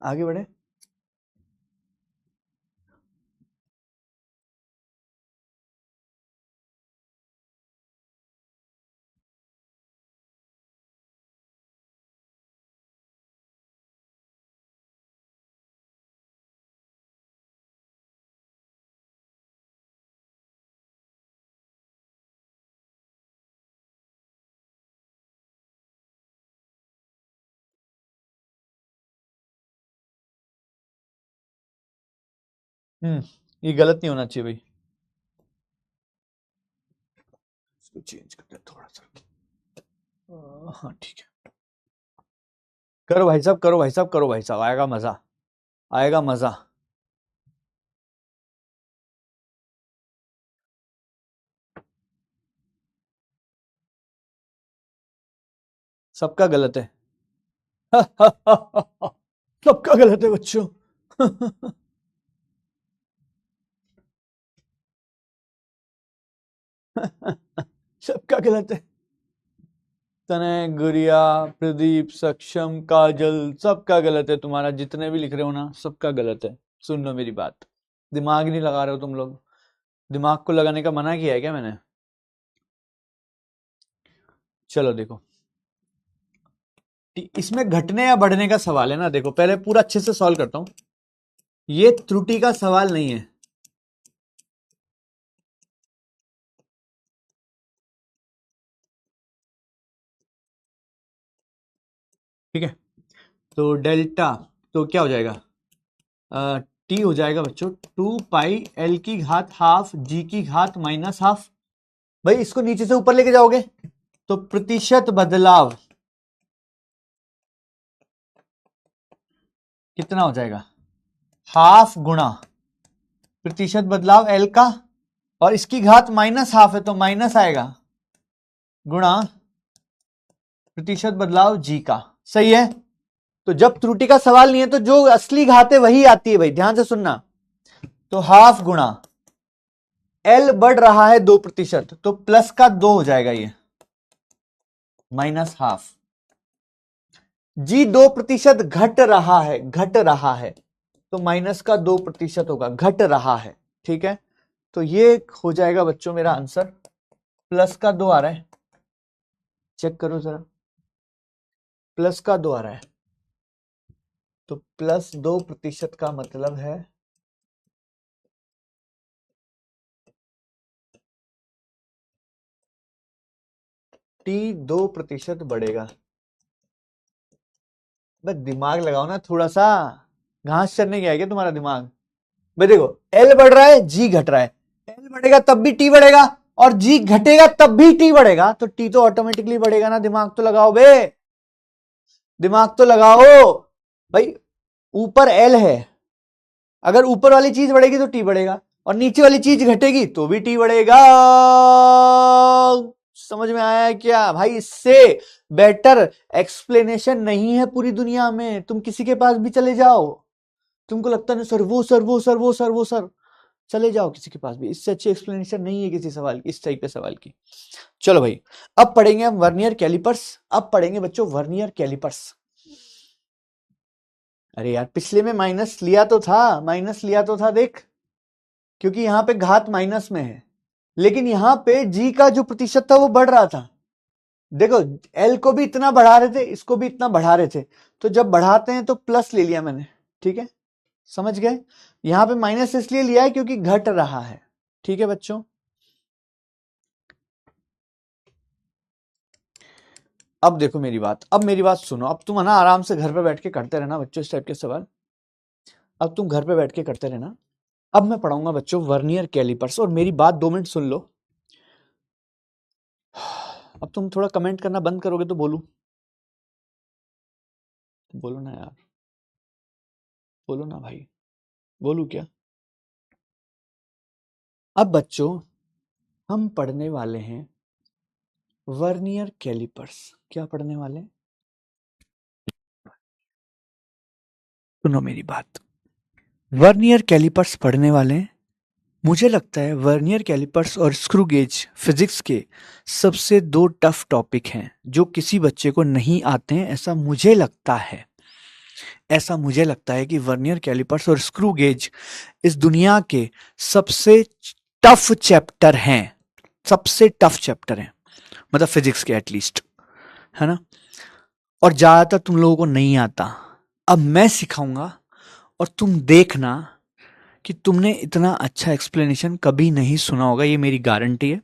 आगे बढ़े। ये गलत नहीं होना चाहिए भाई, इसको चेंज करते हैं थोड़ा सा। हाँ ठीक है, करो भाई साहब, करो भाई साहब, करो भाई साहब, आएगा मजा, आएगा मजा। सबका गलत है। सबका गलत है बच्चों। सबका गलत है। तनय, गुड़िया, प्रदीप, सक्षम, काजल, सबका गलत है। तुम्हारा जितने भी लिख रहे हो ना, सबका गलत है। सुन लो मेरी बात, दिमाग नहीं लगा रहे हो तुम लोग। दिमाग को लगाने का मना किया है क्या मैंने? चलो देखो, इसमें घटने या बढ़ने का सवाल है ना। देखो पहले पूरा अच्छे से सॉल्व करता हूं, ये त्रुटि का सवाल नहीं है। ठीक है, तो डेल्टा, तो क्या हो जाएगा, टी हो जाएगा बच्चों 2 पाई एल की घात हाफ जी की घात माइनस हाफ। भाई इसको नीचे से ऊपर लेके जाओगे तो प्रतिशत बदलाव कितना हो जाएगा, हाफ गुणा प्रतिशत बदलाव एल का, और इसकी घात माइनस हाफ है तो माइनस आएगा, गुणा प्रतिशत बदलाव जी का। सही है, तो जब त्रुटि का सवाल नहीं है तो जो असली घात है वही आती है भाई, ध्यान से सुनना। तो हाफ गुणा एल बढ़ रहा है 2%, तो प्लस का 2 हो जाएगा ये, माइनस हाफ। जी 2% घट रहा है, घट रहा है, तो माइनस का 2% होगा, घट रहा है। ठीक है, तो ये हो जाएगा बच्चों मेरा आंसर। प्लस का 2 आ रहा है, चेक करो जरा, प्लस का 2 आ रहा है, तो +2% का मतलब है टी 2% बढ़ेगा। बस दिमाग लगाओ ना थोड़ा सा, घास चरने गया है क्या तुम्हारा दिमाग? भाई देखो, एल बढ़ रहा है, जी घट रहा है। एल बढ़ेगा तब भी टी बढ़ेगा, और जी घटेगा तब भी टी बढ़ेगा, तो टी तो ऑटोमेटिकली बढ़ेगा ना। दिमाग तो लगाओ बे, दिमाग तो लगाओ भाई। ऊपर एल है, अगर ऊपर वाली चीज बढ़ेगी तो टी बढ़ेगा, और नीचे वाली चीज घटेगी तो भी टी बढ़ेगा। समझ में आया है क्या भाई? इससे बेटर एक्सप्लेनेशन नहीं है पूरी दुनिया में। तुम किसी के पास भी चले जाओ, तुमको लगता है सर वो सर वो सर वो सर वो सर, चले जाओ किसी के पास भी, इससे अच्छी एक्सप्लेनेशन नहीं है किसी सवाल की, इस टाइप के सवाल की। चलो भाई, अब पढ़ेंगे हम वर्नियर कैलिपर्स। अब पढ़ेंगे बच्चों वर्नियर कैलिपर्स। अरे यार, पिछले में माइनस लिया तो था, माइनस लिया तो था देख, क्योंकि यहां पे घात माइनस में है, लेकिन यहां पे जी का जो प्रतिशत था वो बढ़ रहा था। देखो, एल को भी इतना बढ़ा रहे थे, इसको भी इतना बढ़ा रहे थे, तो जब बढ़ाते हैं तो प्लस ले लिया मैंने, ठीक है, समझ गए? यहां पे माइनस इसलिए लिया है क्योंकि घट रहा है, ठीक है बच्चों। अब देखो मेरी बात, अब मेरी बात सुनो। अब तुम है ना आराम से घर पे बैठ के करते रहना बच्चों इस टाइप के सवाल। अब तुम घर पे बैठ के करते रहना। अब मैं पढ़ाऊंगा बच्चों वर्नियर कैलिपर्स, और मेरी बात 2 मिनट सुन लो। अब तुम थोड़ा कमेंट करना बंद करोगे तो बोलूं? बोलो ना यार, बोलो ना भाई, बोलू क्या? अब बच्चों हम पढ़ने वाले हैं वर्नियर कैलिपर्स। क्या पढ़ने वाले हैं? सुनो मेरी बात, वर्नियर कैलिपर्स पढ़ने वाले हैं। मुझे लगता है वर्नियर कैलिपर्स और स्क्रू गेज फिजिक्स के सबसे 2 टफ टॉपिक हैं जो किसी बच्चे को नहीं आते हैं, ऐसा मुझे लगता है। ऐसा मुझे लगता है कि वर्नियर कैलिपर्स और स्क्रू गेज इस दुनिया के सबसे टफ चैप्टर हैं, सबसे टफ चैप्टर हैं, मतलब फिजिक्स के एटलीस्ट, है ना? और ज्यादातर तुम लोगों को नहीं आता। अब मैं सिखाऊंगा और तुम देखना कि तुमने इतना अच्छा एक्सप्लेनेशन कभी नहीं सुना होगा, ये मेरी गारंटी है।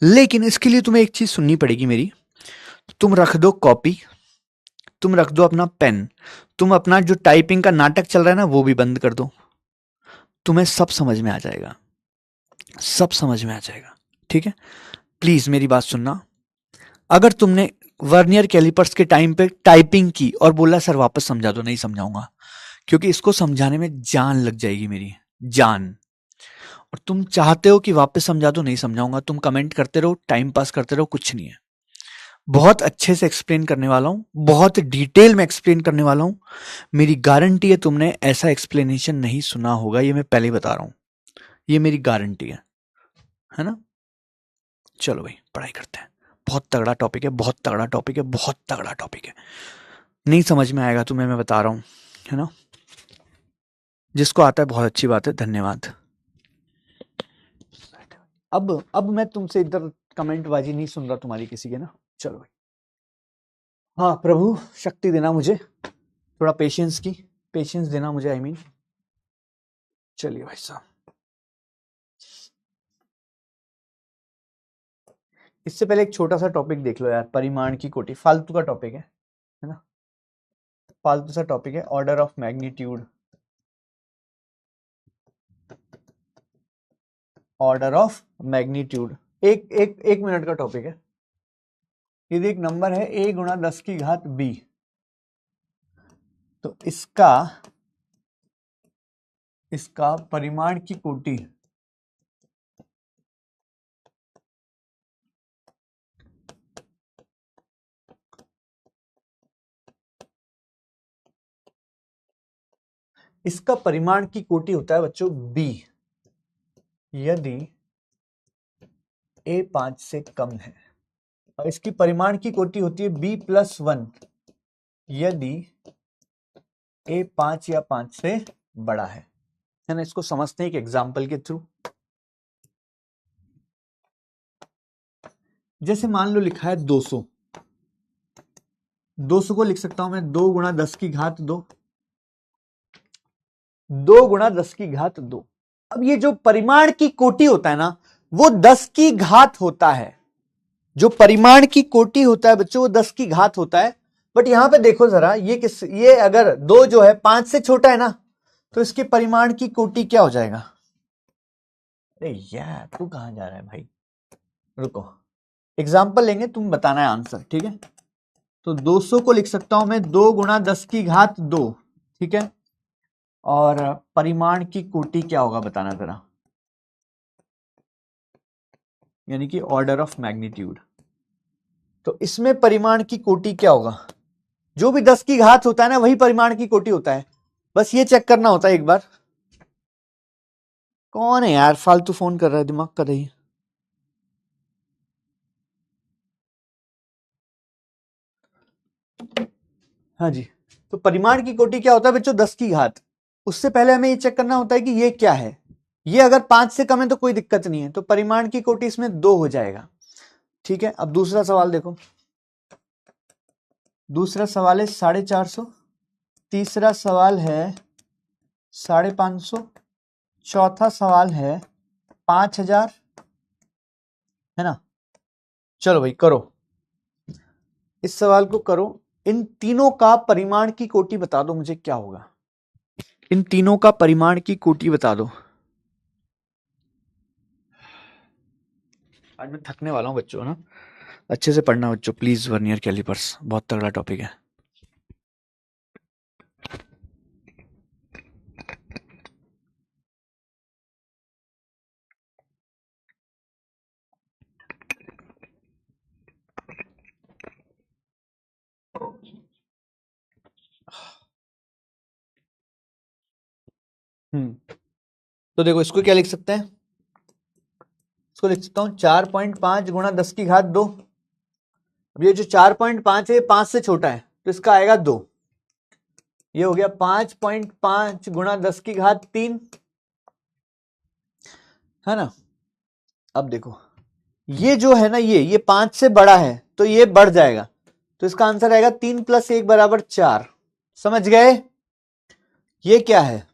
लेकिन इसके लिए तुम्हें एक चीज सुननी पड़ेगी मेरी। तुम रख दो कॉपी, तुम रख दो अपना पेन, तुम अपना जो टाइपिंग का नाटक चल रहा है ना वो भी बंद कर दो। तुम्हें सब समझ में आ जाएगा, सब समझ में आ जाएगा, ठीक है? प्लीज मेरी बात सुनना। अगर तुमने वर्नियर कैलिपर्स के टाइम पे टाइपिंग की और बोला सर वापस समझा दो, नहीं समझाऊंगा, क्योंकि इसको समझाने में जान लग जाएगी मेरी, जान। और तुम चाहते हो कि वापस समझा दो, नहीं समझाऊंगा, तुम कमेंट करते रहो, टाइम पास करते रहो, कुछ नहीं है। बहुत अच्छे से एक्सप्लेन करने वाला हूं, बहुत डिटेल में एक्सप्लेन करने वाला हूं। मेरी गारंटी है तुमने ऐसा एक्सप्लेनेशन नहीं सुना होगा, ये मैं पहले ही बता रहा हूं, ये मेरी गारंटी है ना? चलो भाई पढ़ाई करते हैं। बहुत तगड़ा टॉपिक है, बहुत तगड़ा टॉपिक है, बहुत तगड़ा टॉपिक है। नहीं समझ में आएगा तुम्हें, मैं बता रहा हूं, है ना? जिसको आता है बहुत अच्छी बात है, धन्यवाद। अब मैं तुमसे इधर कमेंटबाजी नहीं सुन रहा तुम्हारी किसी के ना। चलो भाई, हाँ प्रभु शक्ति देना मुझे, थोड़ा पेशेंस की, पेशेंस देना मुझे, आई मीन। चलिए भाई साहब, इससे पहले एक छोटा सा टॉपिक देख लो यार, परिमाण की कोटि। फालतू का टॉपिक है ना? फालतू सा टॉपिक है, order of magnitude, order of magnitude. एक मिनट का टॉपिक है। यदि एक नंबर है a गुणा 10 की घात b, तो इसका परिमाण की कोटि इसका परिमाण की कोटि होता है बच्चों b, यदि a 5 से कम है। और इसकी परिमाण की कोटि होती है b+1, यदि a 5 या 5 से बड़ा है ना? इसको समझते हैं एक एग्जाम्पल के थ्रू। जैसे मान लो लिखा है 200, 200 को लिख सकता हूं मैं 2 गुणा 10 की घात 2, 2 गुणा 10 की घात 2। अब ये जो परिमाण की कोटि होता है ना, वो 10 की घात होता है, जो परिमाण की कोटि होता है बच्चों वो 10 की घात होता है। बट यहां पे देखो जरा, ये अगर 2 जो है 5 से छोटा है ना, तो इसके परिमाण की कोटि क्या हो जाएगा? अरे यार तू कहां जा रहा है भाई, रुको, एग्जाम्पल लेंगे, तुम बताना है आंसर, ठीक है। तो 200 को लिख सकता हूं मैं 2 गुणा 10 की घात 2, ठीक है। और परिमाण की कोटि क्या होगा बताना जरा, यानी कि ऑर्डर ऑफ मैग्नीट्यूड। तो इसमें परिमाण की कोटि क्या होगा? जो भी 10 की घात होता है ना वही परिमाण की कोटि होता है, बस ये चेक करना होता है एक बार। कौन है यार फालतू फोन कर रहा है, दिमाग का दही। हाँ जी, तो परिमाण की कोटि क्या होता है बच्चों? 10 की घात। उससे पहले हमें ये चेक करना होता है कि ये क्या है। ये अगर 5 से कम है तो कोई दिक्कत नहीं है, तो परिमाण की कोटि इसमें 2 हो जाएगा, ठीक है। अब दूसरा सवाल देखो, दूसरा सवाल है 450, तीसरा सवाल है 550, चौथा सवाल है 5000, है ना। चलो भाई करो, इस सवाल को करो। इन तीनों का परिमाण की कोटि बता दो मुझे क्या होगा। इन तीनों का परिमाण की कोटि बता दो। आज मैं थकने वाला हूं बच्चों, ना अच्छे से पढ़ना बच्चों प्लीज, वर्नियर कैलिपर्स बहुत तगड़ा टॉपिक है। तो देखो इसको क्या लिख सकते हैं, इसको लिख सकता हूं 4.5 गुणा 10 की घात 2। अब ये जो 4.5 है 5 से छोटा है तो इसका आएगा 2। ये हो गया 5.5 गुणा 10 की घात 3, है ना। अब देखो ये जो है ना, ये 5 से बड़ा है तो ये बढ़ जाएगा, तो इसका आंसर आएगा 3 + 1 = 4। समझ गए? ये क्या है?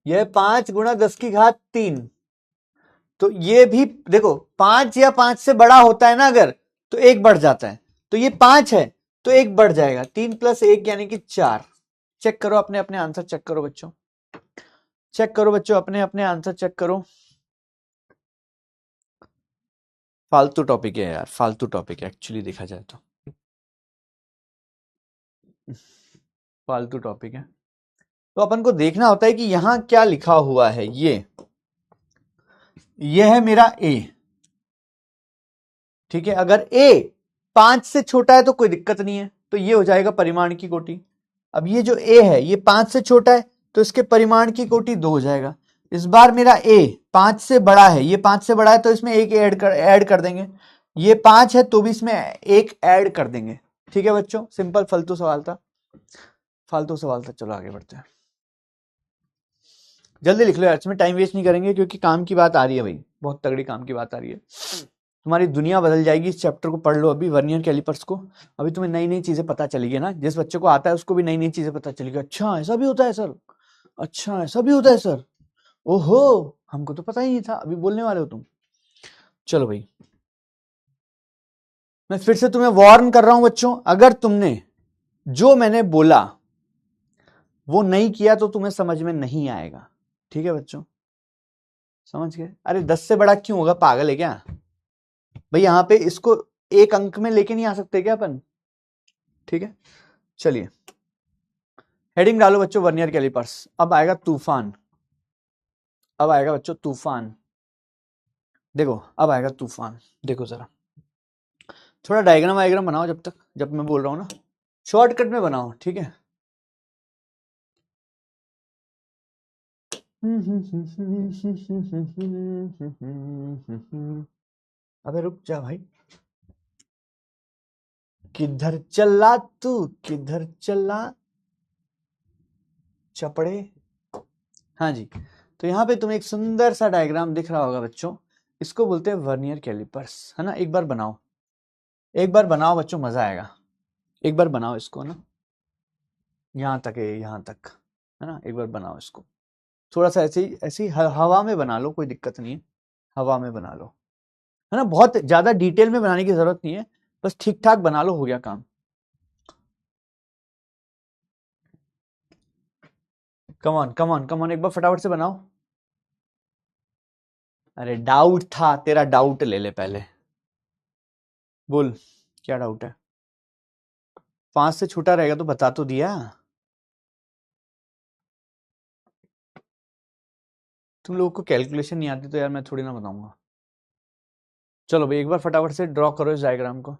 यह 5 गुणा 10 की घात 3। तो ये भी देखो 5 या 5 से बड़ा होता है ना अगर, तो 1 बढ़ जाता है, तो ये 5 है तो 1 बढ़ जाएगा, 3 + 1 यानी कि 4। चेक करो अपने अपने आंसर, चेक करो बच्चों, चेक करो बच्चों, अपने अपने आंसर चेक करो। फालतू टॉपिक है यार, फालतू टॉपिक है एक्चुअली देखा जाए तो, फालतू टॉपिक है। तो अपन को देखना होता है कि यहां क्या लिखा हुआ है। ये है मेरा ए, ठीक है। अगर ए 5 से छोटा है तो कोई दिक्कत नहीं है, तो ये हो जाएगा परिमाण की कोटि। अब ये जो ए है ये 5 से छोटा है तो इसके परिमाण की कोटि 2 हो जाएगा। इस बार मेरा ए 5 से बड़ा है, ये 5 से बड़ा है तो इसमें एक ऐड कर देंगे। ये 5 है तो भी इसमें एक ऐड कर देंगे, ठीक है बच्चों। सिंपल फालतू सवाल था, फालतू सवाल था। चलो आगे बढ़ते हैं, जल्दी लिख लो यार, इसमें टाइम वेस्ट नहीं करेंगे क्योंकि काम की बात आ रही है भाई, बहुत तगड़ी काम की बात आ रही है। तुम्हारी दुनिया बदल जाएगी, इस चैप्टर को पढ़ लो अभी, वर्नियर कैलिपर्स को। अभी तुम्हें नई नई चीजें पता चलेगी ना, जिस बच्चे को आता है उसको भी नई नई चीजें पता चलेगी। अच्छा ऐसा भी होता है सर, अच्छा ऐसा भी होता है सर, ओहो हमको तो पता ही नहीं था, अभी बोलने वाले हो तुम। चलो भाई, मैं फिर से तुम्हें वार्न कर रहा हूं बच्चों, अगर तुमने जो मैंने बोला वो नहीं किया तो तुम्हें समझ में नहीं आएगा, ठीक है बच्चों, समझ गए? अरे 10 से बड़ा क्यों होगा, पागल है क्या भाई? यहां पे इसको एक अंक में लेके नहीं आ सकते क्या अपन? ठीक है चलिए, हेडिंग डालो बच्चों वर्नियर कैलिपर्स। अब आएगा तूफान, अब आएगा बच्चों तूफान। देखो अब आएगा तूफान, देखो जरा, थोड़ा डायग्राम वायग्राम बनाओ जब तक, जब मैं बोल रहा हूं ना, शॉर्टकट में बनाओ, ठीक है। अबे रुक जा भाई, किधर चला तू, किधर चला चपड़े। हाँ जी, तो यहाँ पे तुम्हें एक सुंदर सा डायग्राम दिख रहा होगा बच्चों, इसको बोलते हैं वर्नियर कैलिपर्स, है ना। एक बार बनाओ, एक बार बनाओ बच्चों, मजा आएगा। एक बार बनाओ इसको ना, यहाँ तक है, यहाँ तक, है ना। एक बार बनाओ इसको, थोड़ा सा ऐसे ही हवा में बना लो, कोई दिक्कत नहीं है, हवा में बना लो। है ना, बहुत ज्यादा डिटेल में बनाने की जरूरत नहीं है, बस ठीक ठाक बना लो, हो गया काम। Come on come on come on, एक बार फटाफट से बनाओ। अरे डाउट था तेरा, डाउट ले ले पहले, बोल क्या डाउट है। 5 से छूटा रहेगा तो बता तो दिया। तुम लोगों को कैलकुलेशन नहीं आती तो यार मैं थोड़ी ना बताऊंगा। चलो भाई एक बार फटाफट से ड्रॉ करो इस डायग्राम को।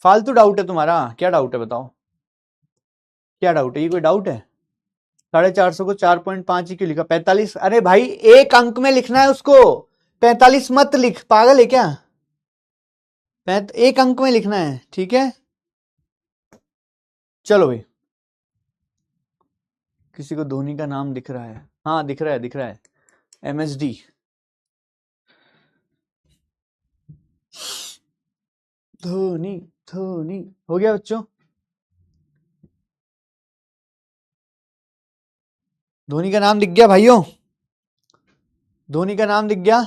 फालतू डाउट है तुम्हारा, क्या डाउट है बताओ, क्या डाउट है, ये कोई डाउट है। 450 को 4.5 ही क्यों लिखा, 45, अरे भाई एक अंक में लिखना है उसको, 45 मत लिख, पागल है क्या, एक अंक में लिखना है, ठीक है। चलो भाई, किसी को धोनी का नाम दिख रहा है, हाँ दिख रहा है दिख रहा है, MSD। धोनी धोनी, हो गया बच्चों, धोनी का नाम दिख गया भाइयों, धोनी का नाम दिख गया।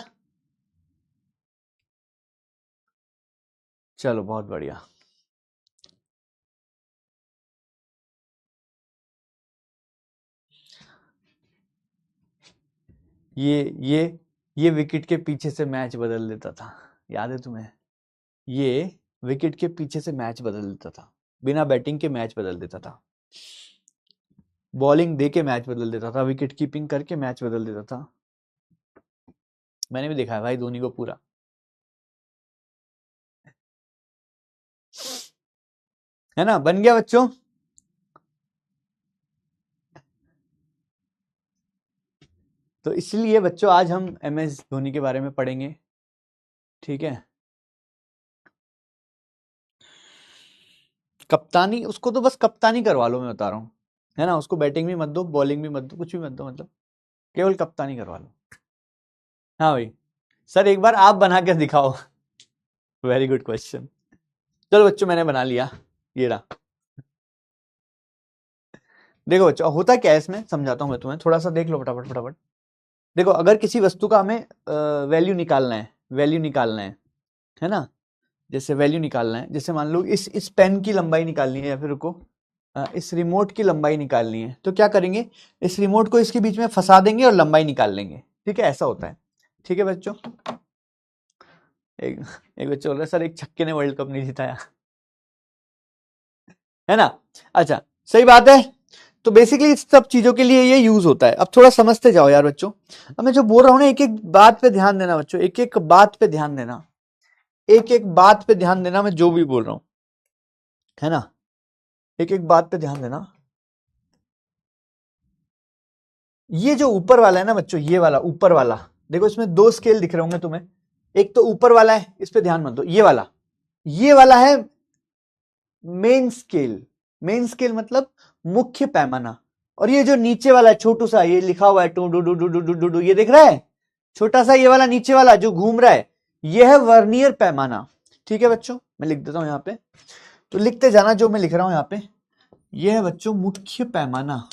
चलो बहुत बढ़िया। ये विकेट के पीछे से मैच बदल देता था, याद है तुम्हें, ये विकेट के पीछे से मैच बदल देता था, बिना बैटिंग के मैच बदल देता था, बॉलिंग दे के मैच बदल देता था, विकेट कीपिंग करके मैच बदल देता था। मैंने भी देखा है भाई धोनी को पूरा। है ना, बन गया बच्चों। तो इसलिए बच्चों आज हम MS धोनी के बारे में पढ़ेंगे, ठीक है। कप्तानी, उसको तो बस कप्तानी करवा लो, मैं बता रहा हूँ, है ना, उसको बैटिंग भी मत दो, बॉलिंग भी मत दो, कुछ भी मत दो, मतलब केवल कप्तानी करवा लो। हाँ भाई, सर एक बार आप बना के दिखाओ। Very good question. चलो बच्चों मैंने बना लिया, ये रहा। देखो बच्चों होता क्या है इसमें, समझाता हूँ मैं तुम्हें, थोड़ा सा देख लो फटाफट फटाफट। देखो अगर किसी वस्तु का हमें वैल्यू निकालना है, वैल्यू निकालना है ना, जैसे वैल्यू निकालना है, जैसे मान लो इस पेन की लंबाई निकालनी है, या फिर रुको, इस रिमोट की लंबाई निकालनी है, तो क्या करेंगे, इस रिमोट को इसके बीच में फंसा देंगे और लंबाई निकाल लेंगे, ठीक है, ऐसा होता है, ठीक है बच्चों। एक एक बच्चा बोल रहा है सर एक छक्के ने वर्ल्ड कप नहीं जिताया, है ना। अच्छा सही बात है, तो बेसिकली इस सब चीजों के लिए ये यूज होता है। अब थोड़ा समझते जाओ यार बच्चों, अब मैं जो बोल रहा हूं ना, एक एक बात पे ध्यान देना बच्चों, एक एक बात पे ध्यान देना, एक एक बात पे ध्यान देना, मैं जो भी बोल रहा हूं, है ना, एक एक बात पे ध्यान देना। ये जो ऊपर वाला है ना बच्चों, ये वाला ऊपर वाला, देखो इसमें 2 स्केल दिख रहे होंगे तुम्हें, एक तो ऊपर वाला है, इस पे ध्यान मत दो, ये वाला है मेन स्केल, मेन स्केल मतलब मुख्य पैमाना। और ये जो नीचे वाला है छोटू सा, ये लिखा हुआ है to do do do do do do do, ये देख रहा है, छोटा सा ये वाला नीचे वाला जो घूम रहा है, ये है वर्नियर पैमाना, ठीक है बच्चों। मैं लिख देता हूं यहां पे, तो लिखते जाना जो मैं लिख रहा हूं यहां पे, ये है बच्चों मुख्य पैमाना,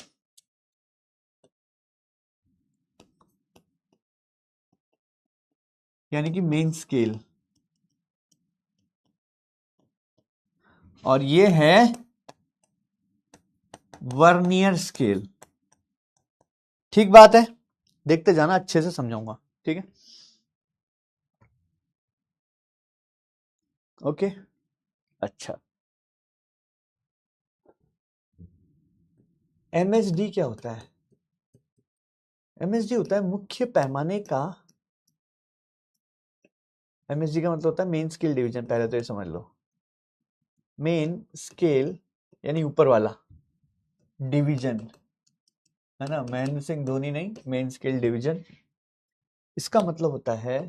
यानी कि मेन स्केल, और ये है वर्नियर स्केल, ठीक बात है, देखते जाना अच्छे से समझाऊंगा, ठीक है, ओके। अच्छा MSD क्या होता है, MSD होता है मुख्य पैमाने का, MSD का मतलब होता है मेन स्केल डिवीजन, पहले तो ये समझ लो, मेन स्केल यानी ऊपर वाला, डिवीजन, है ना, महेंद्र सिंह धोनी नहीं, मेन स्केल डिवीजन, इसका मतलब होता है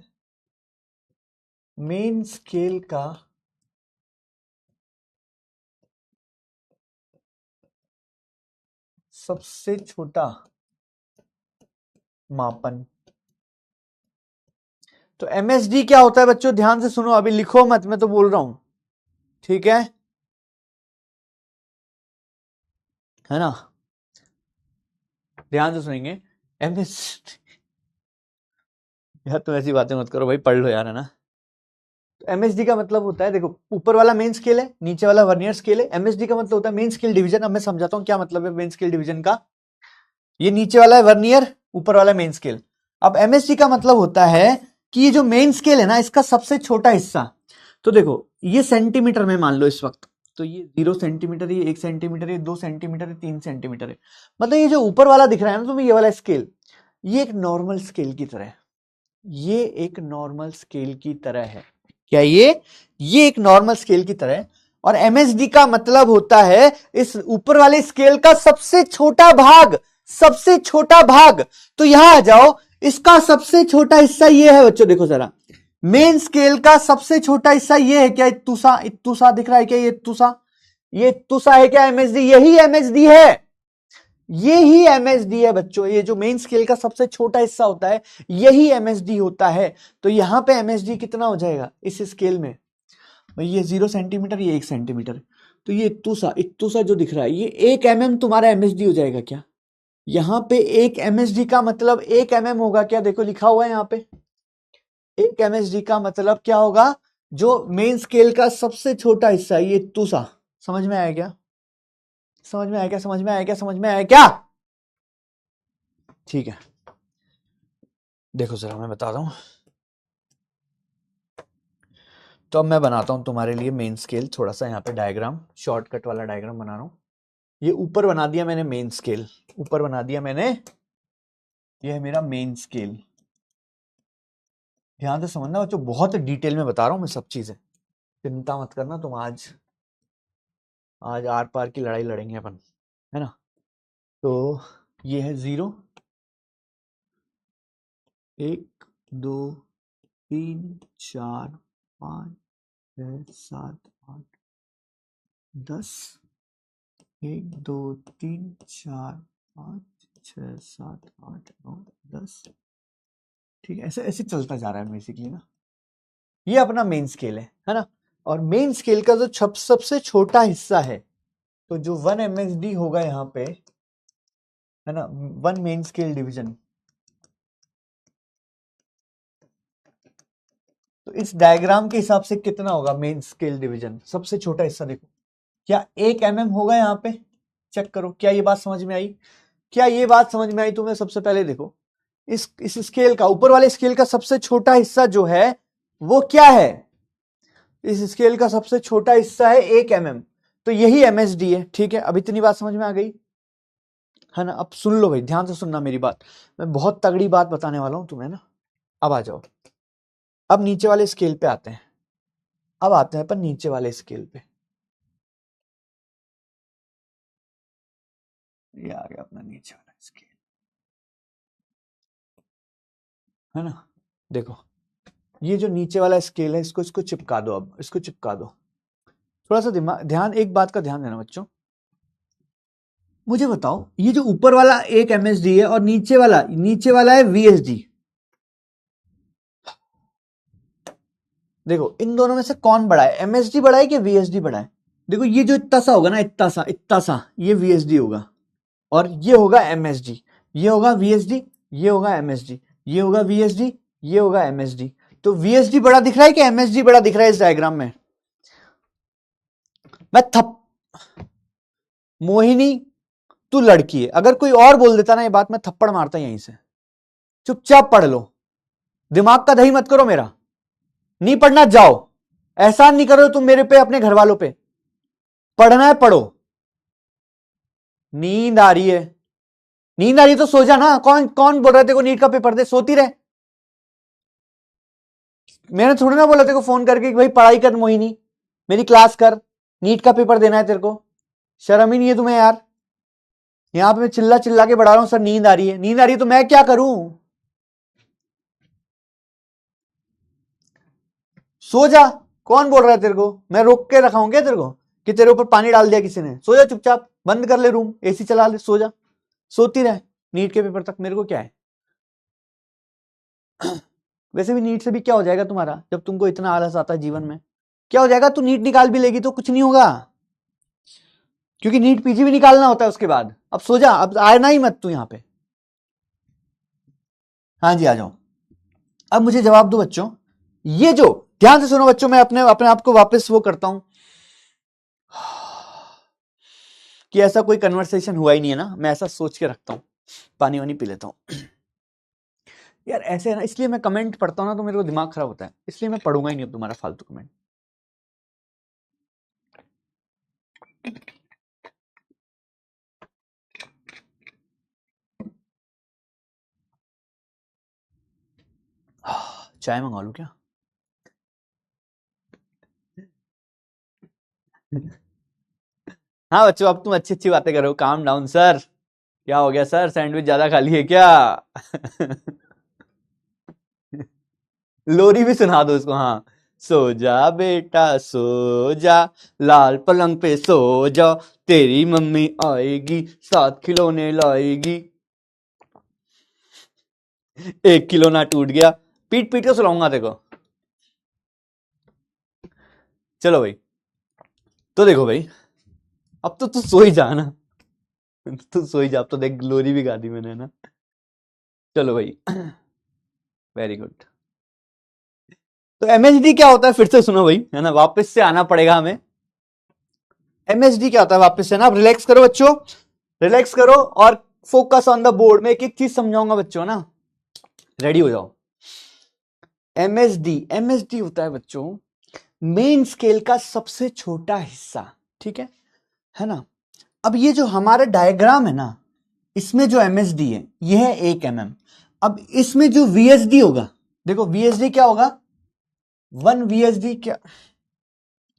मेन स्केल का सबसे छोटा मापन। तो MSD क्या होता है बच्चों, ध्यान से सुनो, अभी लिखो मत, मैं तो बोल रहा हूं, ठीक है ना, ध्यान से सुनेंगे। MS यार तुम ऐसी बातें मत करो भाई, पढ़ लो यार, है ना। तो एमएसडी का मतलब होता है, देखो ऊपर वाला मेन स्केल है, नीचे वाला वर्नियर स्केल है। एमएसडी का मतलब होता है मेन स्केल डिवीजन। अब मैं समझाता हूं क्या मतलब है मेन स्केल डिवीजन का। ये नीचे वाला है वर्नियर, ऊपर वाला मेन स्केल। अब एमएसडी का मतलब होता है कि ये जो मेन स्केल है ना, इसका सबसे छोटा हिस्सा, तो देखो ये सेंटीमीटर में मान लो इस वक्त, तो ये 0 सेंटीमीटर, ये 1 सेंटीमीटर, ये 2 सेंटीमीटर, ये 3 सेंटीमीटर है। मतलब ये जो ऊपर वाला दिख रहा है ना तुम्हें, ये वाला स्केल, ये एक नॉर्मल स्केल की तरह है। ये एक नॉर्मल स्केल की तरह है। क्या ये एक नॉर्मल स्केल की तरह है। और एमएसडी का मतलब होता है इस ऊपर वाले स्केल का सबसे छोटा भाग, सबसे छोटा भाग। तो यहां आ जाओ, इसका सबसे छोटा हिस्सा ये है बच्चों, देखो जरा, मेन स्केल का सबसे छोटा हिस्सा ये है क्या? इत्तुसा, इत्तुसा दिख रहा है क्या? ये इत्तुसा, ये इत्तुसा है क्या एमएसडी? यही एमएसडी है, यही एमएसडी है बच्चों। ये जो मेन स्केल का सबसे छोटा हिस्सा होता है, यही एमएसडी होता है। तो यहां पे एमएसडी कितना हो जाएगा इस स्केल में? भाई ये 0 सेंटीमीटर, ये 1 सेंटीमीटर, तो ये इत्तुसा, इत्तुसा जो दिख रहा है, ये 1 mm तुम्हारा एमएसडी हो जाएगा क्या? यहां पे 1 एमएसडी का मतलब 1 mm होगा क्या? देखो लिखा हुआ है यहां पे, 1 एमएसडी का मतलब क्या होगा? जो मेन स्केल का सबसे छोटा हिस्सा है, ये इत्तुसा। समझ में आया क्या? समझ में आया क्या? समझ में आया क्या? समझ में आया क्या? ठीक है, देखो जरा मैं बता रहा हूं। तो अब मैं बनाता हूं तुम्हारे लिए मेन स्केल, थोड़ा सा यहाँ पे डायग्राम, शॉर्टकट वाला डायग्राम बना रहा हूं। ये ऊपर बना दिया मैंने मेन स्केल, ऊपर बना दिया मैंने, ये है मेरा मेन स्केल। ध्यान से समझना बच्चों, बहुत डिटेल में बता रहा हूं मैं सब चीजें, चिंता मत करना तुम। आज आर पार की लड़ाई लड़ेंगे अपन, है ना। तो ये है 0, 1 2 3 4 5 6 7 8 10, 1 2 3 4 5 6 7 8 9 10। ठीक है, ऐसे ऐसे चलता जा रहा है बेसिकली ना। ये अपना मेन स्केल है ना। और मेन स्केल का जो सबसे छोटा हिस्सा है, तो जो 1 एमएसडी होगा यहाँ पे, है ना, 1 मेन स्केल डिवीजन। तो इस डायग्राम के हिसाब से कितना होगा मेन स्केल डिवीजन? सबसे छोटा हिस्सा देखो, क्या 1 mm होगा यहाँ पे? चेक करो, क्या ये बात समझ में आई? क्या ये बात समझ में आई तुम्हें? सबसे पहले देखो, इस स्केल का, ऊपर वाले स्केल का सबसे छोटा हिस्सा जो है वो क्या है? इस स्केल का सबसे छोटा हिस्सा है 1 mm, तो यही एमएसडी है। ठीक है, अब इतनी बात समझ में आ गई, है ना। अब सुन लो भाई, ध्यान से सुनना मेरी बात, मैं बहुत तगड़ी बात बताने वाला हूं तुम्हें ना। अब आ जाओ, अब नीचे वाले स्केल पे आते हैं। अब आते हैं अपन नीचे वाले स्केल पे। ये आ गया अपना नीचे वाला स्केल, है ना। देखो ये जो नीचे वाला स्केल है, इसको चिपका दो। अब इसको चिपका दो। थोड़ा सा ध्यान, एक बात का ध्यान देना बच्चों, मुझे बताओ, ये जो ऊपर वाला 1 एमएसडी है और नीचे वाला है वीएसडी, देखो इन दोनों में से कौन बड़ा है? एमएसडी बड़ा है कि वीएसडी बड़ा है? देखो ये जो इतना सा होगा ना, इतना सा ये वीएसडी होगा, और ये होगा एमएसडी। ये होगा वीएसडी, ये होगा एमएसडी, ये होगा वीएसडी, ये होगा एमएसडी। तो वीएसडी बड़ा दिख रहा है कि एमएसडी बड़ा दिख रहा है इस डायग्राम में? मैं मोहिनी तू लड़की है, अगर कोई और बोल देता ना ये बात, मैं थप्पड़ मारता यहीं से। चुपचाप पढ़ लो, दिमाग का दही मत करो मेरा। नहीं पढ़ना जाओ, एहसान नहीं करो तुम मेरे पे, अपने घर वालों पे। पढ़ना है पढ़ो। नींद आ रही है, नींद आ रही तो सो जा ना। कौन कौन बोल रहे थे को नीट का पेपर दे? सोती रहे। मैंने थोड़ी ना बोला तेरे को फोन करके कि भाई पढ़ाई कर मोहिनी, मेरी क्लास कर, नीट का पेपर देना है तेरे को। शर्म ही नहीं है तुम्हें यार? यहां पे मैं चिल्ला चिल्ला के बढ़ा रहा हूं, सर नींद आ रही है, नींद आ रही है, तो मैं क्या करूं? सो जा। कौन बोल रहा है तेरे को? मैं रोक के रखा हूं क्या तेरे को कि तेरे ऊपर पानी डाल दिया किसी ने? सो जा चुपचाप, बंद कर ले रूम, एसी चला ले, सो जा, सोती रहे नीट के पेपर तक, मेरे को क्या है। वैसे भी नीट से भी क्या हो जाएगा तुम्हारा, जब तुमको इतना आलस आता है जीवन में? क्या हो जाएगा? तू नीट निकाल भी लेगी तो कुछ नहीं होगा, क्योंकि नीट पीजी भी निकालना होता है उसके बाद। अब सो जा, अब आना ही मत तू यहां पे। हाँ जी आ जाओ। अब मुझे जवाब दो बच्चों, ये जो ध्यान से सुनो बच्चों, मैं अपने अपने आप को वापस वो करता हूं कि ऐसा कोई कन्वर्सेशन हुआ ही नहीं है ना, मैं ऐसा सोच के रखता हूं। पानी वानी पी लेता हूं यार, ऐसे है ना, इसलिए मैं कमेंट पढ़ता हूं ना तो मेरे को दिमाग खराब होता है, इसलिए मैं पढ़ूंगा ही नहीं अब तुम्हारा फालतू कमेंट। चाय मंगा लूं क्या? हाँ बच्चों, अब तुम अच्छी अच्छी बातें करो, काम डाउन सर। क्या हो गया सर, सैंडविच ज्यादा खा लिए क्या? लोरी भी सुना दो उसको, हाँ। सो जा बेटा सो जा, लाल पलंग पे सो जा, तेरी मम्मी आएगी, 7 खिलौने लाएगी, 1 किलो ना टूट गया, पीट पीट के सुलाऊंगा देखो। चलो भाई, तो देखो भाई, अब तो तू सो ही जा ना, तू सो ही जा, अब तो देख ग्लोरी भी गा दी मैंने ना। चलो भाई, वेरी गुड। तो एमएचडी क्या होता है फिर से सुनो भाई, है ना, वापस से आना पड़ेगा हमें। एमएचडी क्या होता है वापस से ना, आप रिलैक्स करो बच्चों, रिलैक्स करो और फोकस ऑन द बोर्ड में, एक एक चीज समझाऊंगा बच्चों ना, रेडी हो जाओ। एमएचडी, एमएचडी होता है बच्चों मेन स्केल का सबसे छोटा हिस्सा, ठीक है ना। अब ये जो हमारा डायग्राम है ना, इसमें जो एमएचडी है ये है 1 mm। अब इसमें जो वीएसडी होगा, देखो वीएसडी क्या होगा, 1 VSD क्या,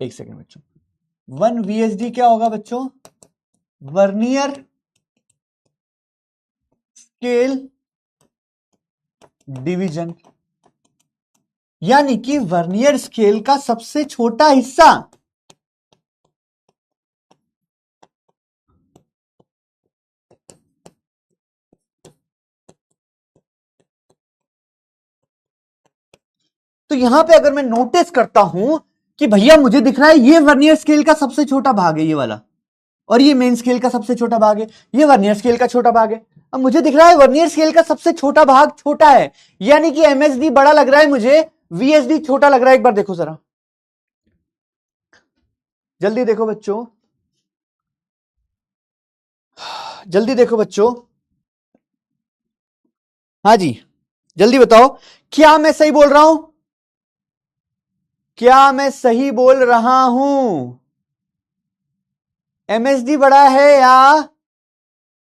एक सेकंड बच्चों, 1 VSD क्या होगा बच्चों, वर्नियर स्केल डिवीजन, यानी कि वर्नियर स्केल का सबसे छोटा हिस्सा। तो यहां पे अगर मैं नोटिस करता हूं कि भैया मुझे दिख रहा है ये वर्नियर स्केल का सबसे छोटा भाग है ये वाला, और ये मेन स्केल का सबसे छोटा भाग है, ये वर्नियर स्केल का छोटा भाग है। अब मुझे दिख रहा है वर्नियर स्केल का सबसे छोटा भाग छोटा है, यानी कि एमएसडी बड़ा लग रहा है मुझे, वीएसडी छोटा लग रहा है। एक बार देखो जरा, जल्दी देखो बच्चों, जल्दी देखो बच्चों, हाँ जी, जल्दी बताओ, क्या मैं सही बोल रहा हूं, क्या मैं सही बोल रहा हूं? एमएसडी बड़ा है या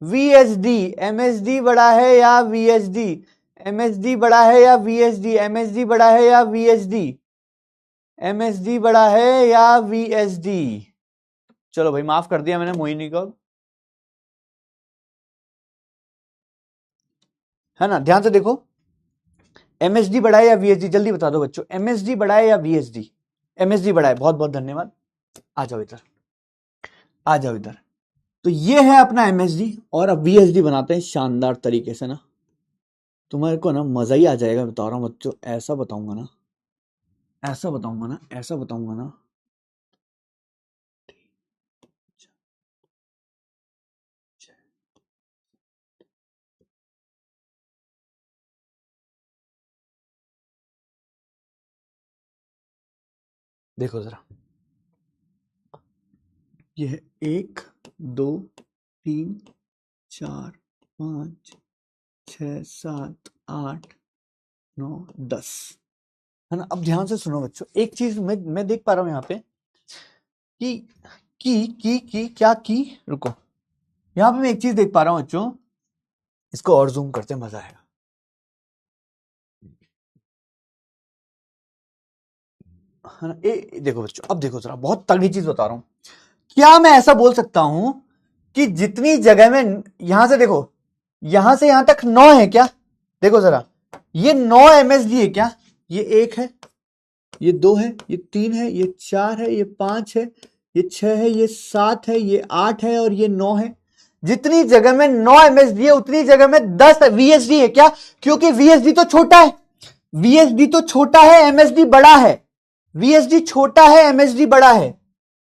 वीएसडी, एमएसडी बड़ा है या वीएसडी, एमएसडी बड़ा है या वीएसडी, एमएसडी बड़ा है या वीएसडी, एमएसडी बड़ा है या वीएसडी? चलो भाई, माफ कर दिया मैंने मोहिनी को, है ना, ध्यान से देखो, एमएसडी बड़ा है या वीएसडी, जल्दी बता दो बच्चों, एमएसडी बड़ा है या वीएसडी? एमएसडी बड़ा है, बहुत बहुत धन्यवाद। आ जाओ इधर, आ जाओ इधर। तो ये है अपना एमएसडी, और अब वीएसडी बनाते हैं शानदार तरीके से ना, तुम्हारे को ना मजा ही आ जाएगा, बता रहा हूं बच्चों, ऐसा बताऊंगा ना, ऐसा बताऊंगा ना, ऐसा बताऊंगा ना। देखो जरा, ये है 1 2 3 4 5 6 7 8 9 10, है ना। अब ध्यान से सुनो बच्चों, एक चीज मैं देख पा रहा हूं यहाँ पे कि क्या की, रुको, यहाँ पे मैं एक चीज देख पा रहा हूं बच्चों, इसको और जूम करते हैं, मजा आएगा। है ना, देखो बच्चों, अब देखो जरा, बहुत तगड़ी चीज बता रहा हूं, क्या मैं ऐसा बोल सकता हूं कि जितनी जगह में, यहां से देखो, यहां से यहां तक 9 है क्या, देखो जरा, ये 9 एमएसडी है क्या, ये 1 है, ये 2 है, ये 3 है, ये 4 है, ये 5 है, ये 6 है, ये 7 है, ये 8 है और ये 9 है। जितनी जगह में 9 एमएसडी है उतनी जगह में 10 वीएसडी है क्या, क्योंकि वीएसडी तो छोटा है, वीएसडी तो छोटा है, एमएसडी बड़ा है, वीएसडी छोटा है, एमएसडी बड़ा है,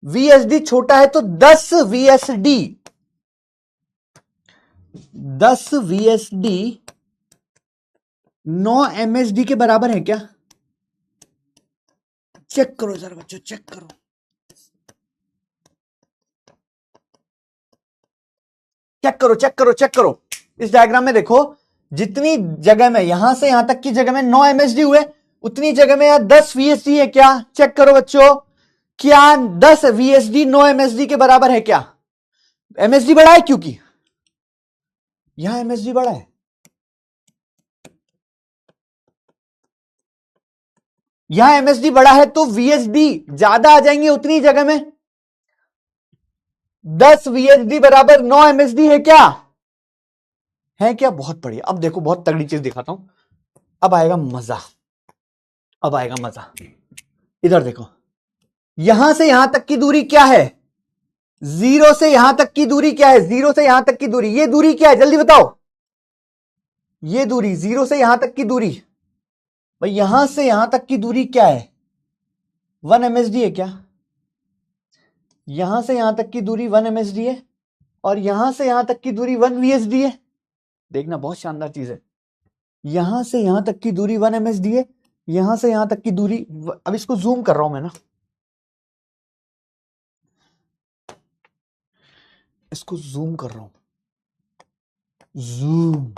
वीएसडी छोटा है, तो 10 वीएसडी, 10 वीएसडी 9 एमएसडी के बराबर है क्या? चेक करो जरा बच्चों, चेक करो, चेक करो, चेक करो, चेक करो। इस डायग्राम में देखो, जितनी जगह में यहां से यहां तक की जगह में 9 एमएसडी हुए, उतनी जगह में यहां 10 वीएसडी है क्या? चेक करो बच्चों, क्या 10 वीएसडी 9 एमएसडी के बराबर है क्या? एमएसडी बड़ा है क्योंकि यहां एमएसडी बड़ा है, यहां एमएसडी बड़ा है तो वीएसडी ज्यादा आ जाएंगे उतनी जगह में। 10 वीएसडी बराबर 9 एमएसडी है क्या? है क्या? बहुत बढ़िया। अब देखो बहुत तगड़ी चीज दिखाता हूं, अब आएगा मजा, अब आएगा मजा। इधर देखो, यहां से यहां तक की दूरी क्या है? 0 से यहां तक की दूरी क्या है? 0 से यहां तक की दूरी, ये दूरी क्या है जल्दी बताओ? ये दूरी 0 से यहां तक की दूरी, भाई यहां से यहां तक की दूरी क्या है? 1 एमएसडी है क्या? यहां से यहां तक की दूरी 1 एमएसडी है, और यहां से यहां तक की दूरी 1 वीएसडी है। देखना बहुत शानदार चीज है, यहां से यहां तक की दूरी 1 एमएसडी है, यहां से यहां तक की दूरी, अब इसको जूम कर रहा हूं मैं ना, इसको जूम कर रहा हूं, जूम,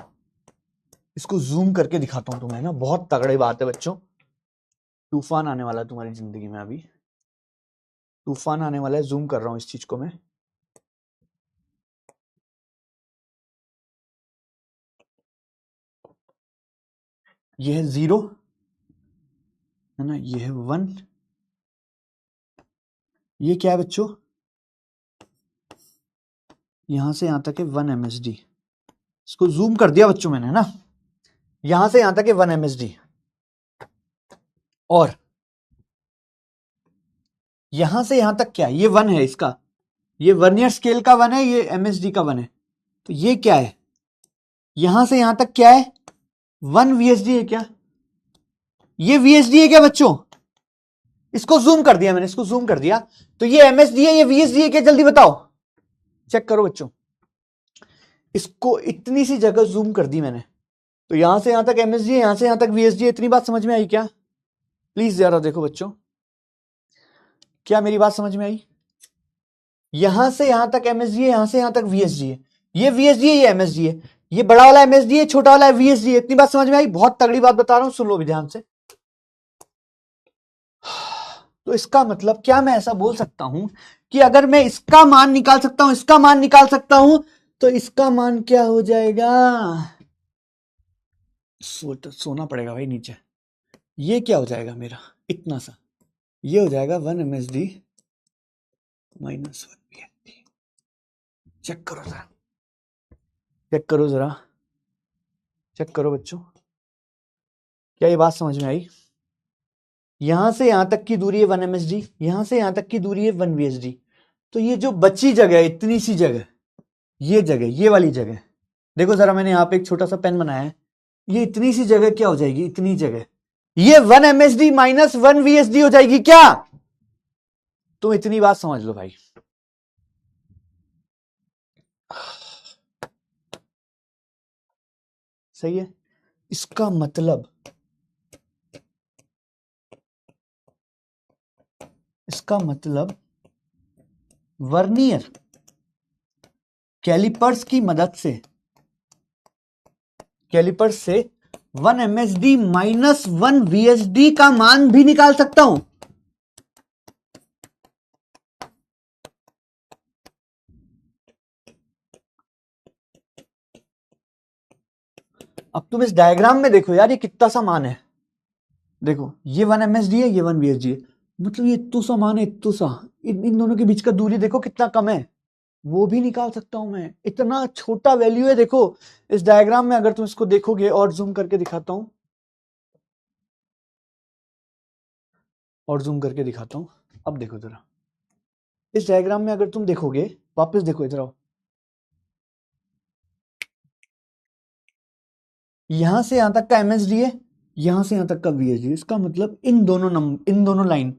इसको जूम करके दिखाता हूं तुम्हें ना, बहुत तगड़ी बात है बच्चों। तूफान आने वाला है तुम्हारी जिंदगी में, अभी तूफान आने वाला है। जूम कर रहा हूं इस चीज को मैं, ये है 0 है ना, ये है 1, ये क्या है बच्चों? यहां से यहां तक है 1 एमएसडी, इसको जूम कर दिया बच्चों मैंने ना, यहां से यहां तक है 1 एमएसडी, और यहां से यहां तक क्या है? ये 1 है, इसका ये वर्नियर स्केल का 1 है, ये एमएसडी का 1 है, तो ये क्या है? यहां से यहां तक क्या है? 1 वीएसडी है क्या? ये वीएसडी है क्या बच्चों? इसको जूम कर दिया मैंने, इसको जूम कर दिया, तो ये एमएसडी है, ये वीएसडी है क्या? जल्दी बताओ, चेक करो बच्चों, इसको इतनी सी जगह जूम कर दी मैंने, तो यहां से यहां तक एमएसडी है, यहां से यहां तक वीएसडी है। इतनी बात समझ में आई क्या? प्लीज जरा देखो बच्चों, क्या मेरी बात समझ में आई? यहां से यहां तक एमएसडी है, यहां से यहां तक वीएसडी है, ये वीएसडी है, ये एमएसडी है, ये बड़ा वाला एमएसडी है, छोटा वाला वीएसडी है। इतनी बात समझ में आई? बहुत तगड़ी बात बता रहा हूं, सुन लो भी ध्यान से। तो इसका मतलब क्या मैं ऐसा बोल सकता हूं कि अगर मैं इसका मान निकाल सकता हूं, इसका मान निकाल सकता हूं, तो इसका मान क्या हो जाएगा? सोना पड़ेगा भाई नीचे। ये क्या हो जाएगा मेरा? इतना सा, ये हो जाएगा 1 एमएसडी माइनस 1 वीएसडी। चेक करो जरा, चेक करो जरा, चेक करो बच्चों, क्या ये बात समझ में आई? यहां से यहां तक की दूरी है 1 एमएसडी, यहां से यहां तक की दूरी है 1 वीएसडी, तो ये जो बची जगह है, इतनी सी जगह, ये जगह, ये वाली जगह, देखो जरा मैंने यहां पे एक छोटा सा पेन बनाया है, ये इतनी सी जगह क्या हो जाएगी? इतनी जगह, ये 1 एमएसडी माइनस 1 वीएसडी हो जाएगी क्या? तुम इतनी बात समझ लो भाई, सही है। इसका मतलब, इसका मतलब वर्नियर कैलिपर्स की मदद से, कैलिपर्स से 1 एमएसडी माइनस 1 वीएसडी का मान भी निकाल सकता हूं। अब तुम इस डायग्राम में देखो यार, ये कितना सा मान है, देखो ये 1 एमएसडी है, ये 1 वीएसडी है, मतलब ये इतू सा मान है, इतू सा, इन दोनों के बीच का दूरी देखो कितना कम है, वो भी निकाल सकता हूं मैं। इतना छोटा वैल्यू है, देखो इस डायग्राम में, अगर तुम इसको देखोगे, और जूम करके दिखाता हूं, और जूम करके दिखाता हूं। अब देखो जरा, इस डायग्राम में अगर तुम देखोगे, वापस देखो इधर आओ, यहां से यहां तक का एमएसडी है, यहां से यहां तक का वीएसडी, इसका मतलब इन दोनों लाइन,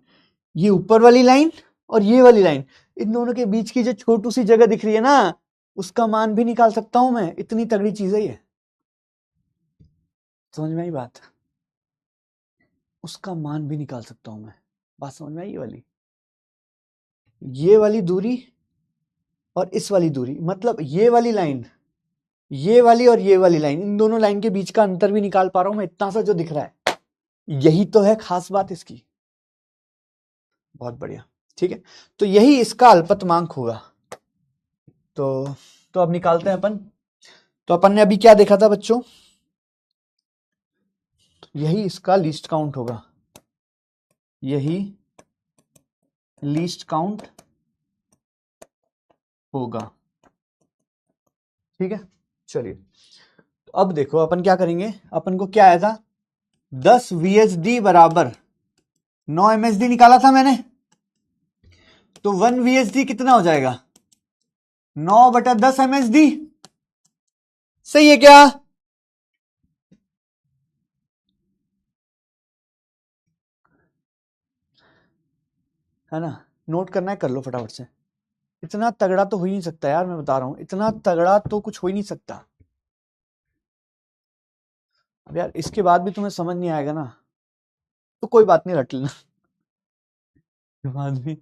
ये ऊपर वाली लाइन और ये वाली लाइन, इन दोनों के बीच की जो छोटू सी जगह दिख रही है ना, उसका मान भी निकाल सकता हूं मैं। इतनी तगड़ी चीज है ये, समझ में आई बात? उसका मान भी निकाल सकता हूं मैं। बात समझ में आई? ये वाली दूरी और इस वाली दूरी, मतलब ये वाली लाइन, ये वाली और ये वाली लाइन, इन दोनों लाइन के बीच का अंतर भी निकाल पा रहा हूं मैं, इतना सा जो दिख रहा है। यही तो है खास बात इसकी। बहुत बढ़िया, ठीक है। तो यही इसका अल्पतमांक होगा। तो अब निकालते हैं अपन। तो अपन ने अभी क्या देखा था बच्चों? यही इसका लीस्ट काउंट होगा, यही लीस्ट काउंट होगा, ठीक है। चलिए, तो अब देखो अपन क्या करेंगे। अपन को क्या आया था? 10 VSD बराबर 9 MSD निकाला था मैंने। तो 1 VSD कितना हो जाएगा? 9/10 MSD। सही है क्या? है ना? नोट करना है, कर लो फटाफट से। इतना तगड़ा तो हो ही नहीं सकता यार, मैं बता रहा हूं, इतना तगड़ा तो कुछ हो ही नहीं सकता। अब यार इसके बाद भी तुम्हें समझ नहीं आएगा ना, तो कोई बात नहीं, रट लेना। बाद भी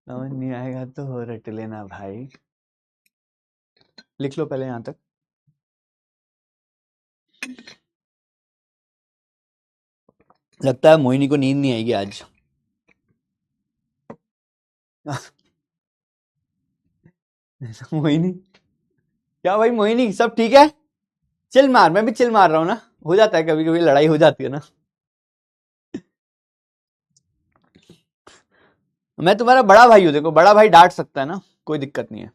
समझ नहीं आएगा तो रट लेना भाई। लिख लो पहले यहां तक। लगता है मोहिनी को नींद नहीं आएगी आज। मोहिनी, क्या भाई मोहिनी, सब ठीक है? चिल मार, मैं भी चिल मार रहा हूँ ना, हो जाता है कभी कभी, लड़ाई हो जाती है ना। मैं तुम्हारा बड़ा भाई हूँ, देखो बड़ा भाई डांट सकता है ना, कोई दिक्कत नहीं है।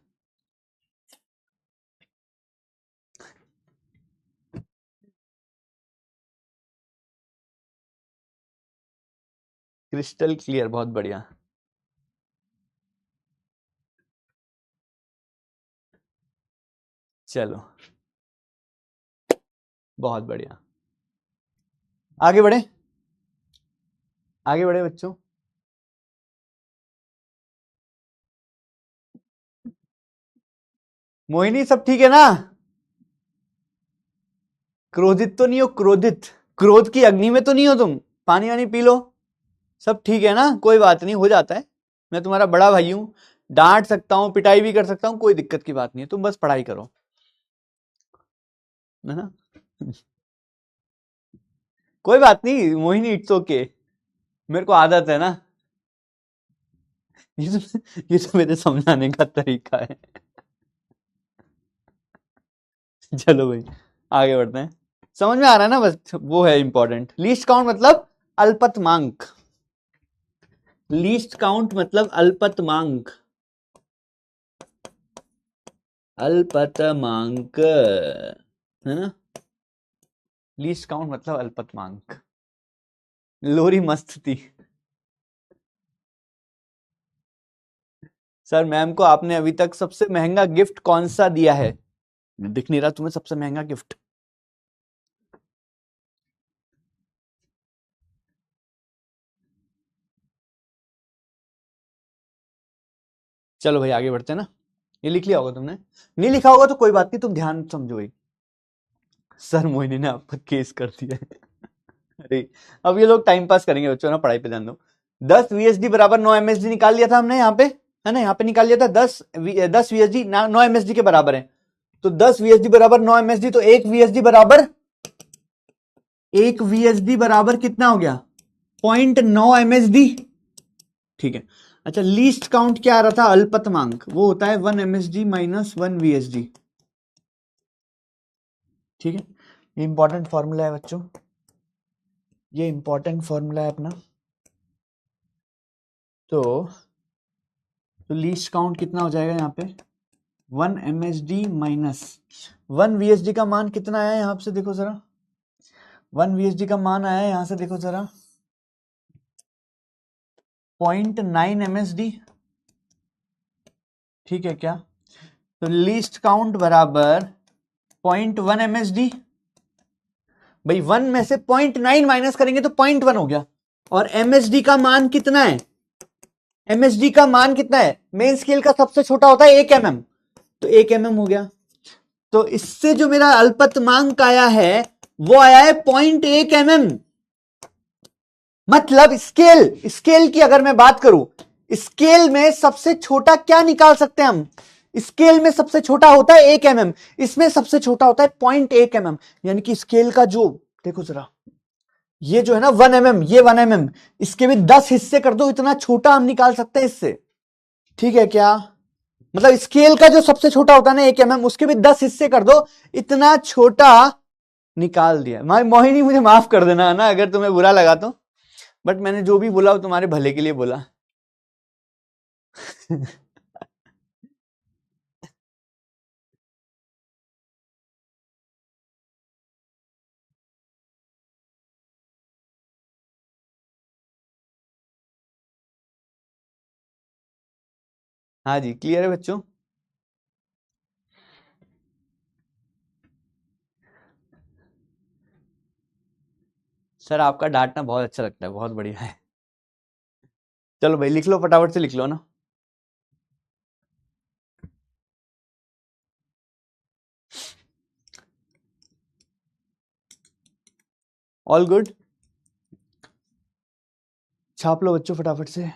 क्रिस्टल क्लियर, बहुत बढ़िया। चलो बहुत बढ़िया, आगे बढ़े, आगे बढ़े बच्चों। मोहिनी सब ठीक है ना? क्रोधित तो नहीं हो? क्रोधित, क्रोध की अग्नि में तो नहीं हो तुम? पानी वानी पी लो, सब ठीक है ना? कोई बात नहीं, हो जाता है। मैं तुम्हारा बड़ा भाई हूं, डांट सकता हूं, पिटाई भी कर सकता हूं, कोई दिक्कत की बात नहीं है। तुम बस पढ़ाई करो, है ना? कोई बात नहीं मोहिनी, इट्स ओके, मेरे को आदत है ना। ये तो मेरे समझाने का तरीका है। चलो भाई आगे बढ़ते हैं। समझ में आ रहा है ना? बस वो है इंपॉर्टेंट। लीस्ट काउंट मतलब अल्पतमांक, लीस्ट काउंट मतलब अल्पतमांक, अल्पतमांक, है ना? लीस्ट काउंट मतलब अल्पतमांक। लोरी मस्त थी। सर मैम को आपने अभी तक सबसे महंगा गिफ्ट कौन सा दिया है? दिख नहीं रहा तुम्हें सबसे महंगा गिफ्ट? चलो भाई आगे बढ़ते हैं ना। ये लिख लिया होगा तुमने, नहीं लिखा होगा तो कोई बात नहीं, तुम ध्यान समझो भाई। सर मोहिनी ने आप पर केस कर दिया है। अरे अब ये लोग टाइम पास करेंगे बच्चों ना, पढ़ाई पे ध्यान दो। 10 VSD बराबर 9 MSD निकाल लिया था हमने यहाँ पे, है ना? यहाँ पे निकाल लिया था 10 VSD 9 MSD के बराबर है। तो 10 VSD बराबर 9 MSD, तो 1 VSD बराबर, 1 VSD बराबर कितना हो गया? 0.9 MSD, ठीक है। अच्छा, लीस्ट काउंट क्या आ रहा था? अल्पतमांक, वो होता है 1 MSD माइनस 1 VSD, ठीक है। ये इंपॉर्टेंट फॉर्मूला है बच्चों, ये इंपॉर्टेंट फॉर्मूला है अपना। तो लीस्ट काउंट कितना हो जाएगा यहाँ पे? 1 MSD माइनस 1 VSD का मान कितना आया यहां से देखो जरा। 1 VSD का मान आया यहां से देखो जरा, 0.9 MSD, ठीक है क्या? तो लीस्ट काउंट बराबर 0.1 MSD। भाई 1 में से 0.9 माइनस करेंगे तो 0.1 हो गया। और MSD का मान कितना है? MSD का मान कितना है? मेन स्केल का सबसे छोटा होता है 1 mm, तो 1 mm हो गया। तो इससे जो मेरा अल्पतमांक आया है वो आया है 0.1 mm, मतलब स्केल, स्केल की अगर मैं बात करूं, स्केल में सबसे छोटा क्या निकाल सकते हैं हम? स्केल में सबसे छोटा होता है 1 mm, इसमें सबसे छोटा होता है 0.1 mm। यानी कि स्केल का जो, देखो जरा, ये जो है ना 1 mm, ये 1 mm, इसके भी 10 हिस्से कर दो, इतना छोटा हम निकाल सकते हैं इससे। ठीक है क्या? मतलब स्केल का जो सबसे छोटा होता है ना 1 mm, उसके भी 10 हिस्से कर दो, इतना छोटा निकाल दिया। मोहिनी मुझे माफ कर देना है ना अगर तुम्हें बुरा लगा तो, बट मैंने जो भी बोला वो तुम्हारे भले के लिए बोला। हाँ जी, क्लियर है बच्चों? सर आपका डांटना बहुत अच्छा लगता है, बहुत बढ़िया है। चलो भाई लिख लो, फटाफट से लिख लो ना। ऑल गुड, छाप लो बच्चों फटाफट से।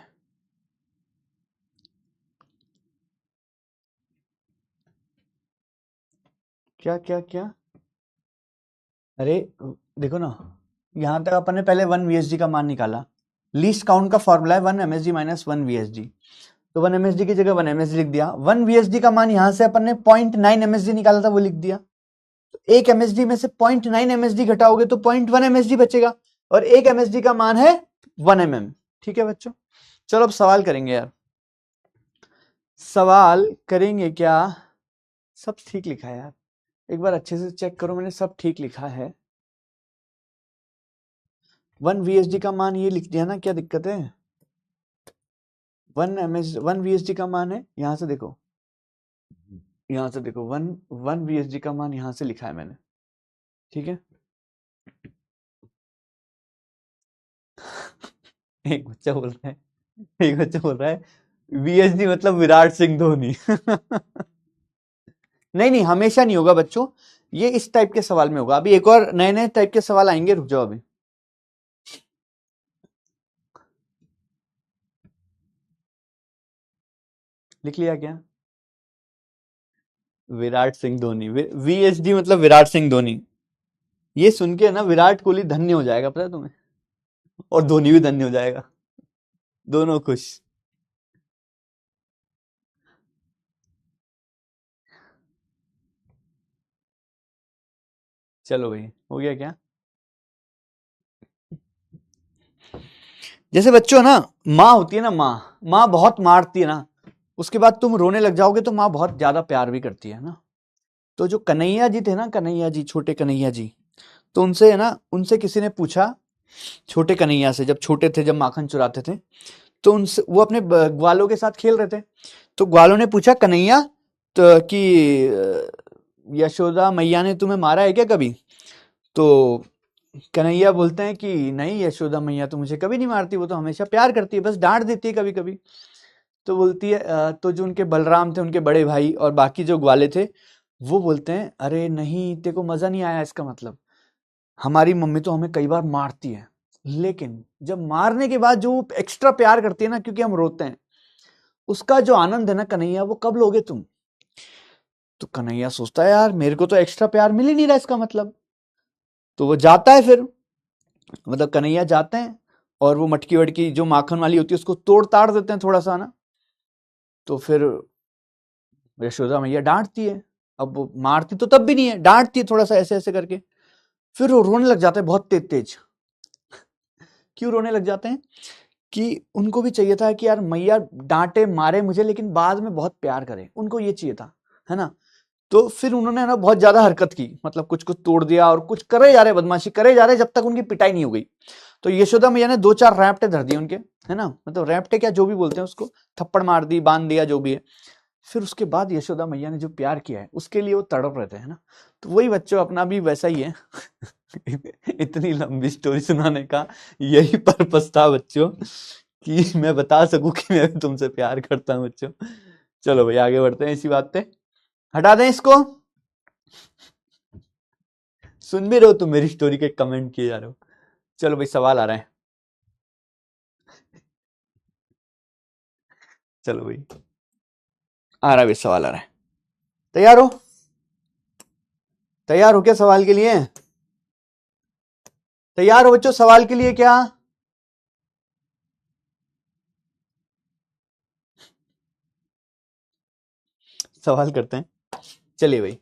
क्या क्या क्या? अरे देखो ना, यहां तक अपन ने पहले 1 VSD का मान निकाला। लीस्ट काउंट का फॉर्मूला है 1 MSD माइनस 1 VSD, तो 1 MSD की जगह 1 MSD लिख दिया। 1 VSD का मान यहां से अपन ने 0.9 MSD निकाला था, वो लिख दिया। तो 1 MSD में से 0.9 MSD घटाओगे तो 0.1 MSD बचेगा, और 1 MSD का मान है 1 mm। ठीक है बच्चों, चलो अब सवाल करेंगे यार। सवाल करेंगे क्या? सब ठीक लिखा है यार, एक बार अच्छे से चेक करो, मैंने सब ठीक लिखा है। 1 VSD का मान ये लिख दिया ना, क्या दिक्कत है? 1 VSD का मान है, यहां से देखो, यहां से देखो, 1 VSD का मान यहां से लिखा है मैंने। ठीक है। एक बच्चा बोल रहा है, एक बच्चा बोल रहा है VSD मतलब विराट सिंह धोनी। नहीं नहीं, हमेशा नहीं होगा बच्चों, ये इस टाइप के सवाल में होगा। अभी एक और नए नए टाइप के सवाल आएंगे, रुक जाओ अभी। लिख लिया क्या? विराट सिंह धोनी, VSD मतलब विराट सिंह धोनी। ये सुन के ना विराट कोहली धन्य हो जाएगा, पता है तुम्हें, और धोनी भी धन्य हो जाएगा, दोनों खुश। चलो भाई, हो गया क्या? जैसे बच्चों ना, माँ होती है ना, माँ, माँ बहुत मारती है ना, उसके बाद तुम रोने लग जाओगे तो माँ बहुत ज्यादा प्यार भी करती है ना। तो जो कन्हैया जी थे ना, कन्हैया जी, छोटे कन्हैया जी, तो उनसे है ना, उनसे किसी ने पूछा, छोटे कन्हैया से, जब छोटे थे, जब माखन चुराते थे, तो उनसे, वो अपने ग्वालों के साथ खेल रहे थे, तो ग्वालों ने पूछा कन्हैया तो कि यशोदा मैया ने तुम्हें मारा है क्या कभी? तो कन्हैया बोलते हैं कि नहीं, यशोदा मैया तो मुझे कभी नहीं मारती, वो तो हमेशा प्यार करती है, बस डांट देती है कभी कभी। तो बोलती है तो जो उनके बलराम थे, उनके बड़े भाई और बाकी जो ग्वाले थे, वो बोलते हैं अरे नहीं, तेरे को मजा नहीं आया, इसका मतलब हमारी मम्मी तो हमें कई बार मारती है, लेकिन जब मारने के बाद जो एक्स्ट्रा प्यार करती है ना, क्योंकि हम रोते हैं, उसका जो आनंद है ना कन्हैया, वो कब लोगे तुम? तो कन्हैया सोचता है यार, मेरे को तो एक्स्ट्रा प्यार मिल ही नहीं रहा, इसका मतलब। तो वो जाता है फिर, मतलब कन्हैया जाते हैं, और वो मटकी वटकी जो माखन वाली होती है उसको तोड़ ताड़ देते हैं थोड़ा सा ना। तो फिर यशोदा मैया डांटती है, अब वो मारती तो तब भी नहीं है, डांटती है थोड़ा सा ऐसे ऐसे करके, फिर वो रोने लग जाते हैं बहुत तेज तेज। क्यों रोने लग जाते हैं? कि उनको भी चाहिए था कि यार मैया डांटे मारे मुझे, लेकिन बाद में बहुत प्यार करे, उनको ये चाहिए था, है ना। तो फिर उन्होंने ना बहुत ज्यादा हरकत की, मतलब कुछ कुछ तोड़ दिया और कुछ करे जा रहे, बदमाशी करे जा रहे, जब तक उनकी पिटाई नहीं हो गई। तो यशोदा मैया ने 2-4 रैपटे धर दिए उनके, है ना, मतलब रैपटे क्या, जो भी बोलते हैं उसको, थप्पड़ मार दी, बांध दिया, जो भी है। फिर उसके बाद यशोदा मैया ने जो प्यार किया है उसके लिए वो तड़प रहे थे, है ना। तो वही बच्चों अपना भी वैसा ही है। इतनी लंबी स्टोरी सुनाने का यही पर्पस था बच्चों, कि मैं बता सकूं कि मैं भी तुमसे प्यार करता हूं बच्चों। चलो भाई आगे बढ़ते हैं इसी बात पे, हटा दें इसको। सुन भी रहे हो तुम मेरी स्टोरी के, कमेंट किए जा रहे हो। चलो भाई सवाल आ रहा है। चलो भाई, आ रहा है सवाल, आ रहा है। तैयार हो? तैयार हो क्या सवाल के लिए? तैयार हो बच्चों सवाल के लिए क्या? सवाल करते हैं, चलिए भाई।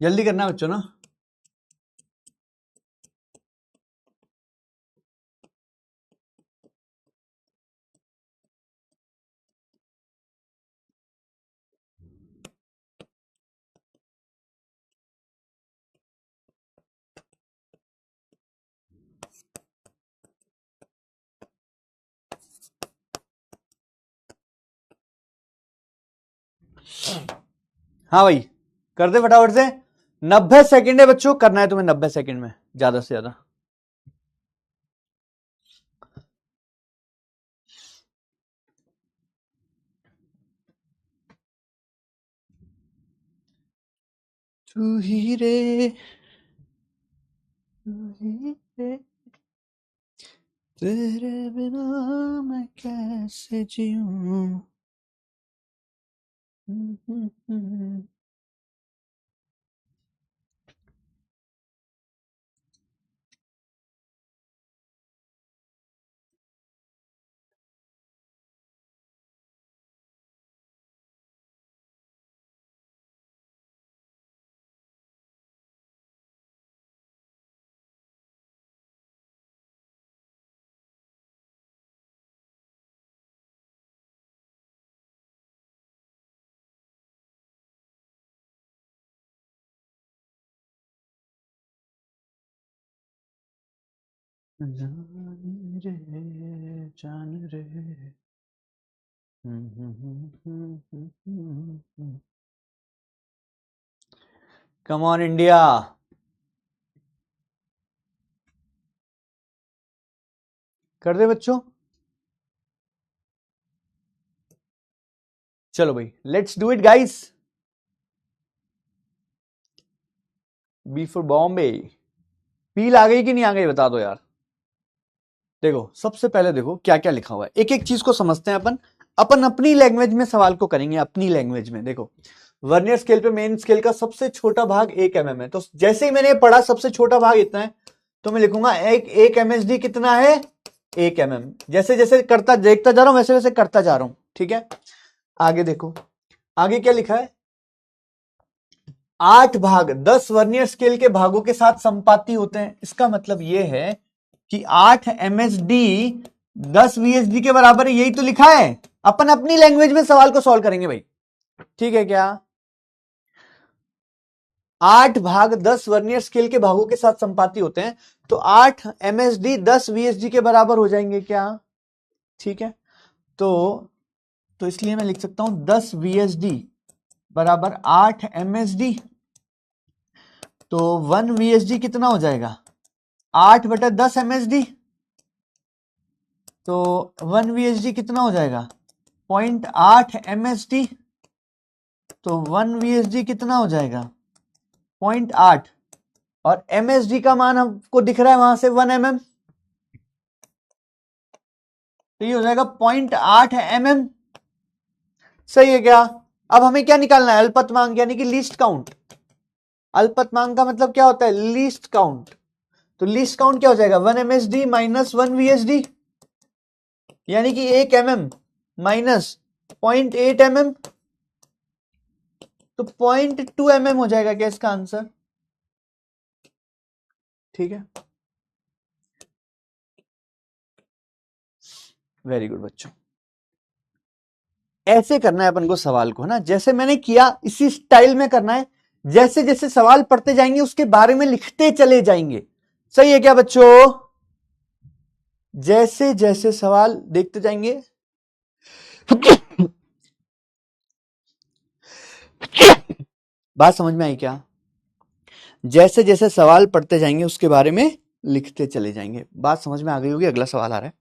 जल्दी करना बच्चों ना। हाँ भाई, कर दे फटाफट से। 90 सेकंड है बच्चों, करना है तुम्हें 90 सेकंड में ज्यादा से ज्यादा। तू ही रे, तू ही रे, तेरे बिना मैं कैसे जीऊं। जान रे, जान रे। कम ऑन इंडिया, कर दे बच्चों। चलो भाई, let's do it guys. B for Bombay. पील आ गई कि नहीं आ गई बता दो यार। देखो सबसे पहले देखो क्या क्या लिखा हुआ है, एक एक चीज को समझते हैं अपन। अपन अपनी लैंग्वेज में सवाल को करेंगे, अपनी लैंग्वेज में। देखो वर्नियर स्केल पे मेन स्केल का सबसे छोटा भाग 1 mm है, तो जैसे ही मैंने पढ़ा सबसे छोटा भाग इतना है, तो मैं लिखूंगा एक MSD कितना है, 1 mm। जैसे जैसे करता देखता जा रहा हूं वैसे वैसे करता जा रहा हूं, ठीक है। आगे देखो, आगे क्या लिखा है, 8 भाग 10 वर्नियर स्केल के भागों के साथ संपाती होते हैं। इसका मतलब यह है कि 8 MSD 10 VSD के बराबर है, यही तो लिखा है। अपन अपनी लैंग्वेज में सवाल को सॉल्व करेंगे भाई, ठीक है क्या। 8 भाग 10 वर्नियर स्केल के भागों के साथ संपाती होते हैं, तो 8 MSD 10 VSD के बराबर हो जाएंगे क्या, ठीक है। तो इसलिए मैं लिख सकता हूं 10 VSD बराबर 8 MSD। तो 1 VSD कितना हो जाएगा, 8/10 MSD। तो 1 VSD कितना हो जाएगा, 0.8 MSD। तो 1 VSD कितना हो जाएगा, 0.8। और MSD का मान हमको दिख रहा है वहां से 1 mm। तो ये हो जाएगा 0.8 mm। सही है क्या? अब हमें क्या निकालना है? अल्पतमांक यानी कि लीस्ट काउंट। अल्पतमांक का मतलब क्या होता है? Least count. तो लीस्ट काउंट क्या हो जाएगा? 1 MSD माइनस 1 VSD, यानी कि 1 mm माइनस 0.8 mm, तो 0.2 mm हो जाएगा क्या इसका आंसर? ठीक है, वेरी गुड बच्चों। ऐसे करना है अपन को सवाल को, है ना, जैसे मैंने किया इसी स्टाइल में करना है। जैसे जैसे सवाल पढ़ते जाएंगे उसके बारे में लिखते चले जाएंगे। सही है क्या बच्चों? जैसे जैसे सवाल देखते जाएंगे बात समझ में आई क्या? जैसे जैसे सवाल पढ़ते जाएंगे उसके बारे में लिखते चले जाएंगे। बात समझ में आ गई होगी। अगला सवाल आ रहा है,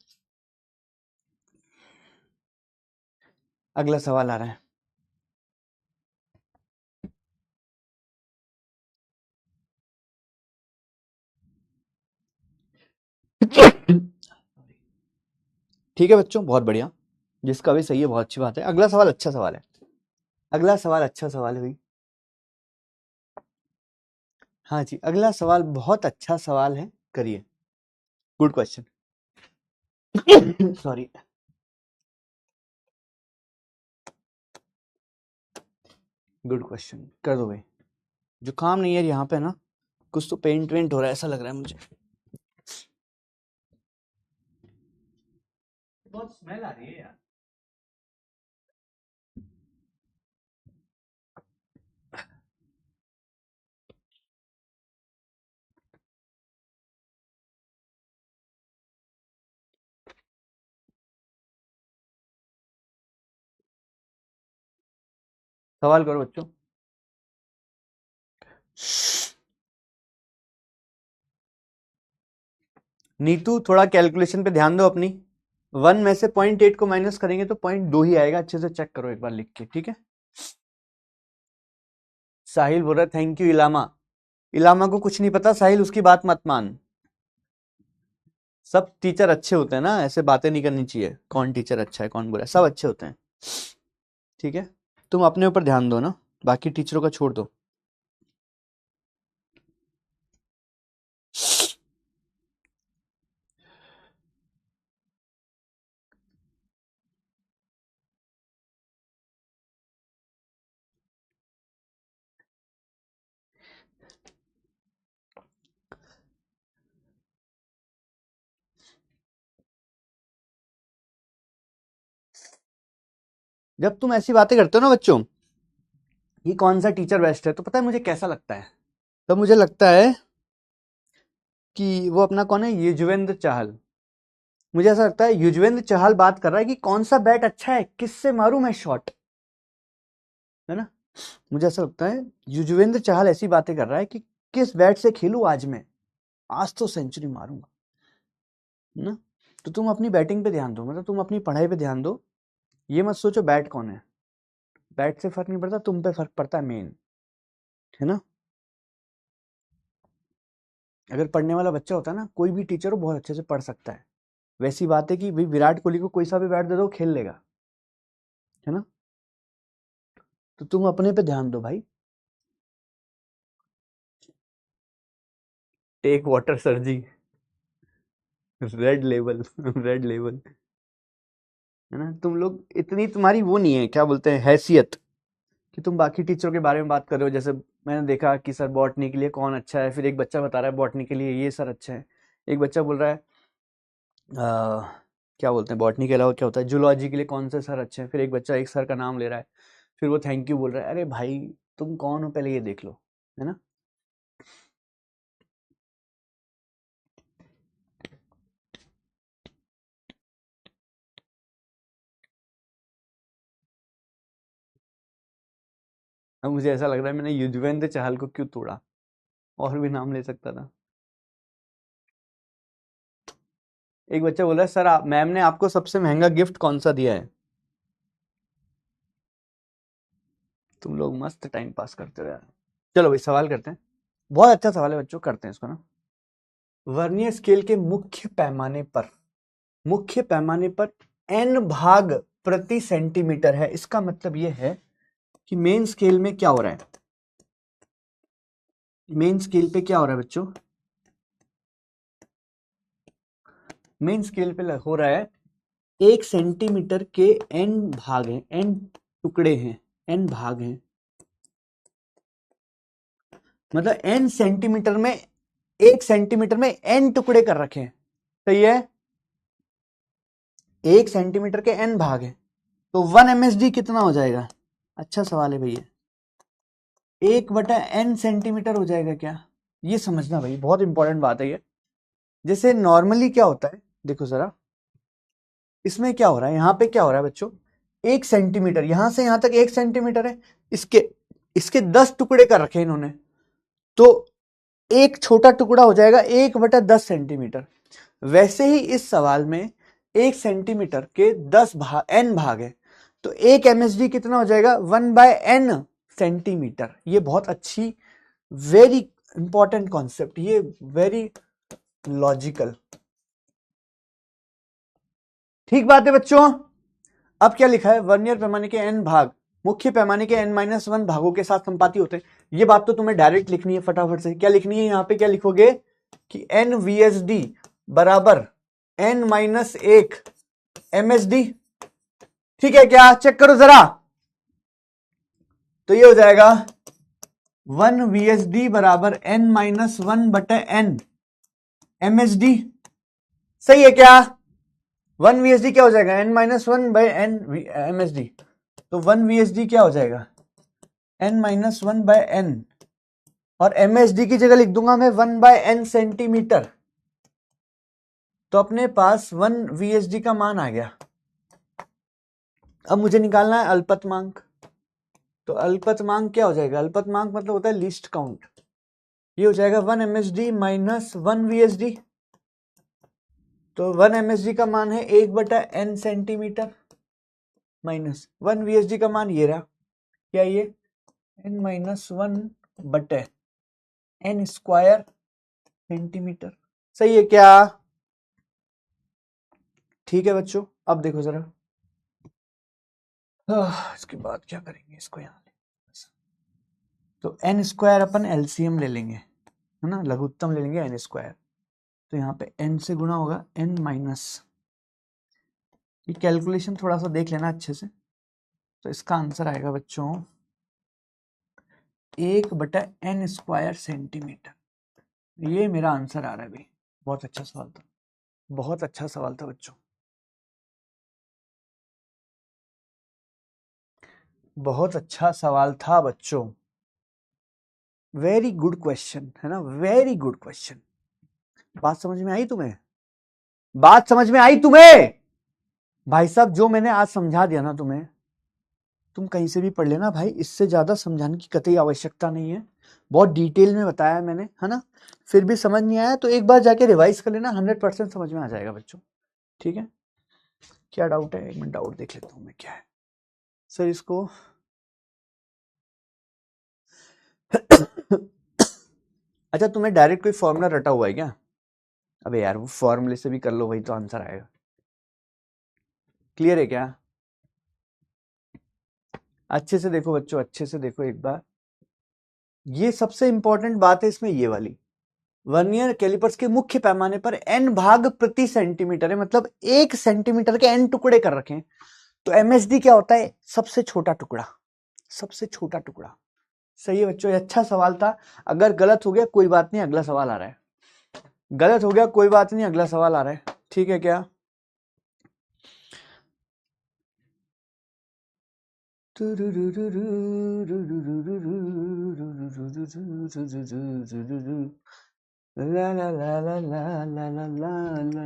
अगला सवाल आ रहा है। ठीक है बच्चों, बहुत बढ़िया। जिसका भी सही है बहुत अच्छी बात है। अगला सवाल अच्छा सवाल है। अगला सवाल अच्छा सवाल है भाई। हाँ जी, अगला सवाल बहुत अच्छा सवाल है, करिए। Good question. Sorry, good question, कर दो भाई। जुकाम नहीं है यहाँ पे ना, कुछ तो पेंट वेंट हो रहा है ऐसा लग रहा है मुझे। बहुत स्मेल आ रही है यार। सवाल करो बच्चों। नीतू थोड़ा कैलकुलेशन पे ध्यान दो अपनी। 1 में से 0.8 को माइनस करेंगे तो 0.2 ही आएगा। अच्छे से चेक करो एक बार लिख के, ठीक है। साहिल बोल रहा है थैंक यू इलामा। इलामा को कुछ नहीं पता साहिल, उसकी बात मत मान। सब टीचर अच्छे होते हैं ना, ऐसे बातें नहीं करनी चाहिए कौन टीचर अच्छा है कौन बुरा है, सब अच्छे होते हैं। ठीक है, तुम अपने ऊपर ध्यान दो ना, बाकी टीचरों का छोड़ दो। जब तुम ऐसी बातें करते हो ना बच्चों कि कौन सा टीचर बेस्ट है, तो पता है मुझे कैसा लगता है? तो मुझे लगता है कि वो अपना कौन है, युजवेंद्र चहल। मुझे ऐसा लगता है युजवेंद्र चहल बात कर रहा है कि कौन सा बैट अच्छा है, किससे मारूं मैं शॉट, है ना। मुझे ऐसा लगता है युजवेंद्र चहल ऐसी बातें कर रहा है कि किस बैट से खेलूं आज मैं, आज तो सेंचुरी मारूंगा, है ना। तो तुम अपनी बैटिंग पे ध्यान दो, मतलब तुम अपनी पढ़ाई पे ध्यान दो। ये मत सोचो बैट कौन है, बैट से फर्क नहीं पड़ता, तुम पे फर्क पड़ता है मेन, है ना। अगर पढ़ने वाला बच्चा होता है ना, कोई भी टीचर हो बहुत अच्छे से पढ़ सकता है। वैसी बात है कि भाई विराट कोहली को कोई सा भी बैट दे दो खेल लेगा, है ना। तो तुम अपने पे ध्यान दो भाई। टेक वाटर सर जी, रेड लेवल रेड लेवल, है ना। तुम लोग इतनी, तुम्हारी वो नहीं है, क्या बोलते हैं, हैसियत, कि तुम बाकी टीचरों के बारे में बात कर रहे हो। जैसे मैंने देखा कि सर बॉटनी के लिए कौन अच्छा है, फिर एक बच्चा बता रहा है बॉटनी के लिए ये सर अच्छा है। एक बच्चा बोल रहा है क्या बोलते हैं बॉटनी के अलावा क्या होता है, जूलॉजी के लिए कौन से सर अच्छे हैं। फिर एक बच्चा एक सर का नाम ले रहा है, फिर वो थैंक यू बोल रहा है। अरे भाई तुम कौन हो पहले ये देख लो, है ना। अब मुझे ऐसा लग रहा है मैंने युजवेंद्र चहल को क्यों तोड़ा, और भी नाम ले सकता था। एक बच्चा बोला सर आप, मैम ने आपको सबसे महंगा गिफ्ट कौन सा दिया है। तुम लोग मस्त टाइम पास करते हो यार। चलो भाई सवाल करते हैं। बहुत अच्छा सवाल है बच्चों, करते हैं इसको ना। वर्नियर स्केल के मुख्य पैमाने पर मुख्य पैमाने पर n भाग प्रति सेंटीमीटर है। इसका मतलब यह है कि मेन स्केल में क्या हो रहा है, मेन स्केल पे क्या हो रहा है बच्चों, मेन स्केल पे हो रहा है 1 सेंटीमीटर के n भाग हैं, n टुकड़े हैं, n भाग हैं, मतलब n सेंटीमीटर में 1 सेंटीमीटर में n टुकड़े कर रखे हैं। सही है, 1 सेंटीमीटर के n भाग हैं, तो 1 MSD कितना हो जाएगा? अच्छा सवाल है भैया, 1/n सेंटीमीटर हो जाएगा क्या? ये समझना भाई, बहुत इंपॉर्टेंट बात है ये। जैसे नॉर्मली क्या होता है, देखो जरा इसमें क्या हो रहा है, यहां पे क्या हो रहा है बच्चों, 1 सेंटीमीटर, यहां से यहां तक 1 सेंटीमीटर है, इसके 10 टुकड़े कर रखे हैं इन्होंने, तो एक छोटा टुकड़ा हो जाएगा 1/10 सेंटीमीटर। वैसे ही इस सवाल में 1 सेंटीमीटर के 10 भाग n भाग है, तो 1 MSD कितना हो जाएगा? 1/n centimetre. ये बहुत अच्छी, वेरी इंपॉर्टेंट कॉन्सेप्ट, ये वेरी लॉजिकल, ठीक बात है बच्चों। अब क्या लिखा है, वर्नियर पैमाने के n भाग मुख्य पैमाने के n-1 भागों के साथ संपाती होते हैं। ये बात तो तुम्हें डायरेक्ट लिखनी है फटाफट से। क्या लिखनी है, यहां पे क्या लिखोगे कि n VSD बराबर n-1 MSD। ठीक है क्या, चेक करो जरा, तो ये हो जाएगा 1 VSD बराबर n-1/n MSD। सही है क्या? 1 VSD क्या हो जाएगा, n-1/n MSD, तो 1 VSD क्या हो जाएगा, n-1/n, और MSD की जगह लिख दूंगा मैं 1/n सेंटीमीटर। तो अपने पास 1 VSD का मान आ गया। अब मुझे निकालना है अल्पतमांक, तो अल्पतमांक क्या हो जाएगा, अल्पतमांक मतलब होता है लीस्ट काउंट। ये हो जाएगा 1 MSD माइनस 1 VSD, तो 1 MSD का मान है 1/n सेंटीमीटर, माइनस 1 VSD का मान ये रहा, क्या ये n-1/n स्क्वायर सेंटीमीटर। सही है क्या? ठीक है बच्चों, अब देखो जरा, इसके बाद क्या करेंगे, इसको यहां तो n स्क्वायर अपन एलसीएम ले लेंगे, है ना, लघुत्तम ले लेंगे n स्क्वायर, तो यहाँ पे n से गुणा होगा n माइनस, ये कैलकुलेशन थोड़ा सा देख लेना अच्छे से, तो इसका आंसर आएगा बच्चों 1/n स्क्वायर सेंटीमीटर। ये मेरा आंसर आ रहा है भाई, बहुत अच्छा सवाल था, बहुत अच्छा सवाल था बच्चों, बहुत अच्छा सवाल था बच्चों, वेरी गुड क्वेश्चन, है ना, वेरी गुड क्वेश्चन। बात समझ में आई तुम्हें, बात समझ में आई तुम्हें? भाई साहब जो मैंने आज समझा दिया ना तुम्हें, तुम कहीं से भी पढ़ लेना भाई, इससे ज्यादा समझाने की कतई आवश्यकता नहीं है, बहुत डिटेल में बताया है मैंने, है ना। फिर भी समझ नहीं आया तो एक बार जाके रिवाइज कर लेना, 100% समझ में आ जाएगा बच्चों। ठीक है, क्या डाउट है, एक मिनट डाउट देख लेता हूं मैं, क्या है सर इसको अच्छा तुम्हें डायरेक्ट कोई फॉर्मूला रटा हुआ है क्या? अबे यार वो फॉर्मूले से भी कर लो, वही तो आंसर आएगा। क्लियर है क्या? अच्छे से देखो बच्चों, अच्छे से देखो एक बार, ये सबसे इंपॉर्टेंट बात है इसमें, ये वाली, वर्नियर कैलिपर्स के मुख्य पैमाने पर n भाग प्रति सेंटीमीटर है, मतलब 1 सेंटीमीटर के n टुकड़े कर रखे हैं, तो MSD क्या होता है, सबसे छोटा टुकड़ा, सबसे छोटा टुकड़ा। सही है बच्चों, ये अच्छा सवाल था। अगर गलत हो गया कोई बात नहीं, अगला सवाल आ रहा है, गलत हो गया कोई बात नहीं, अगला सवाल आ रहा है, ठीक है क्या? ला ला ला ला ला ला ला ला ला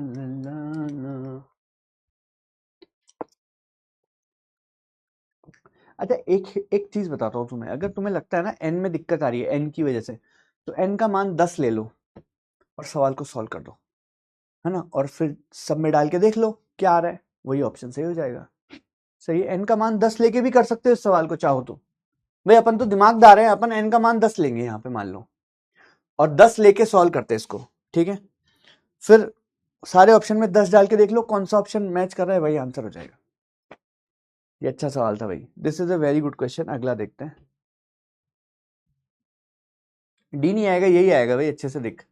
ला ला। अच्छा एक चीज बताता हूँ तुम्हें, अगर तुम्हें लगता है ना n में दिक्कत आ रही है n की वजह से, तो n का मान 10 ले लो और सवाल को सॉल्व कर दो, है ना, और फिर सब में डाल के देख लो क्या आ रहा है, वही ऑप्शन सही हो जाएगा। सही है, n का मान 10 लेके भी कर सकते हो इस सवाल को चाहो तो, भाई अपन तो दिमागदार है, अपन n का मान 10 लेंगे यहाँ पे मान लो, और 10 लेके सॉल्व करते हैं इसको, ठीक है। फिर सारे ऑप्शन में 10 डाल के देख लो कौन सा ऑप्शन मैच कर रहा है, वही आंसर हो जाएगा। ये अच्छा सवाल था भाई, this is a very good question. अगला देखते हैं। डी नहीं आएगा, यही आएगा भाई, अच्छे से देख।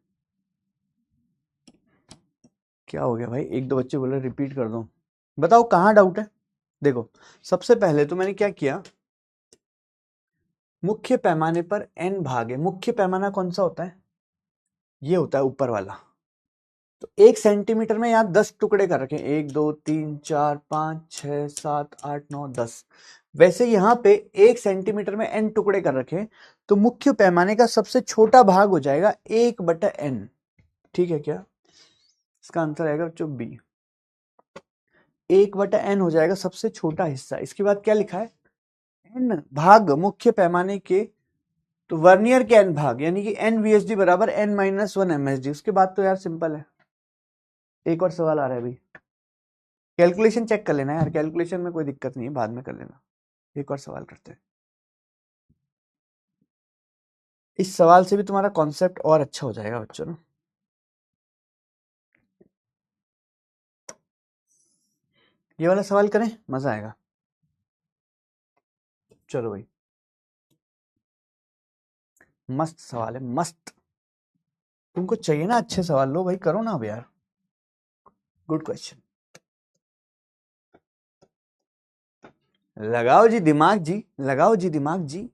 क्या हो गया भाई, एक दो बच्चे बोल रहे रिपीट कर दो। बताओ कहाँ डाउट है। देखो सबसे पहले तो मैंने क्या किया, मुख्य पैमाने पर n भाग है। मुख्य पैमाना कौन सा होता है, ये होता है ऊपर वाला। तो 1 सेंटीमीटर में यहाँ 10 टुकड़े कर रखे, 1 2 3 4 5 6 7 8 9 10। वैसे यहाँ पे 1 सेंटीमीटर में n टुकड़े कर रखे, तो मुख्य पैमाने का सबसे छोटा भाग हो जाएगा 1/n। ठीक है क्या, इसका आंसर आएगा बच्चों बी। 1/n हो जाएगा सबसे छोटा हिस्सा। इसके बाद क्या लिखा है, n भाग मुख्य पैमाने के, तो वर्नियर के n भाग, यानी कि n VSD बराबर n-1 MSD। उसके बाद तो यार सिंपल है। एक और सवाल आ रहा है भाई, कैलकुलेशन चेक कर लेना यार, कैलकुलेशन में कोई दिक्कत नहीं है, बाद में कर लेना। एक और सवाल करते हैं, इस सवाल से भी तुम्हारा कॉन्सेप्ट और अच्छा हो जाएगा बच्चों ना। ये वाला सवाल करें, मजा आएगा। चलो भाई, मस्त सवाल है, मस्त। तुमको चाहिए ना अच्छे सवाल, लो भाई करो ना अब यार। गुड क्वेश्चन, लगाओ जी दिमाग जी, लगाओ जी दिमाग जी।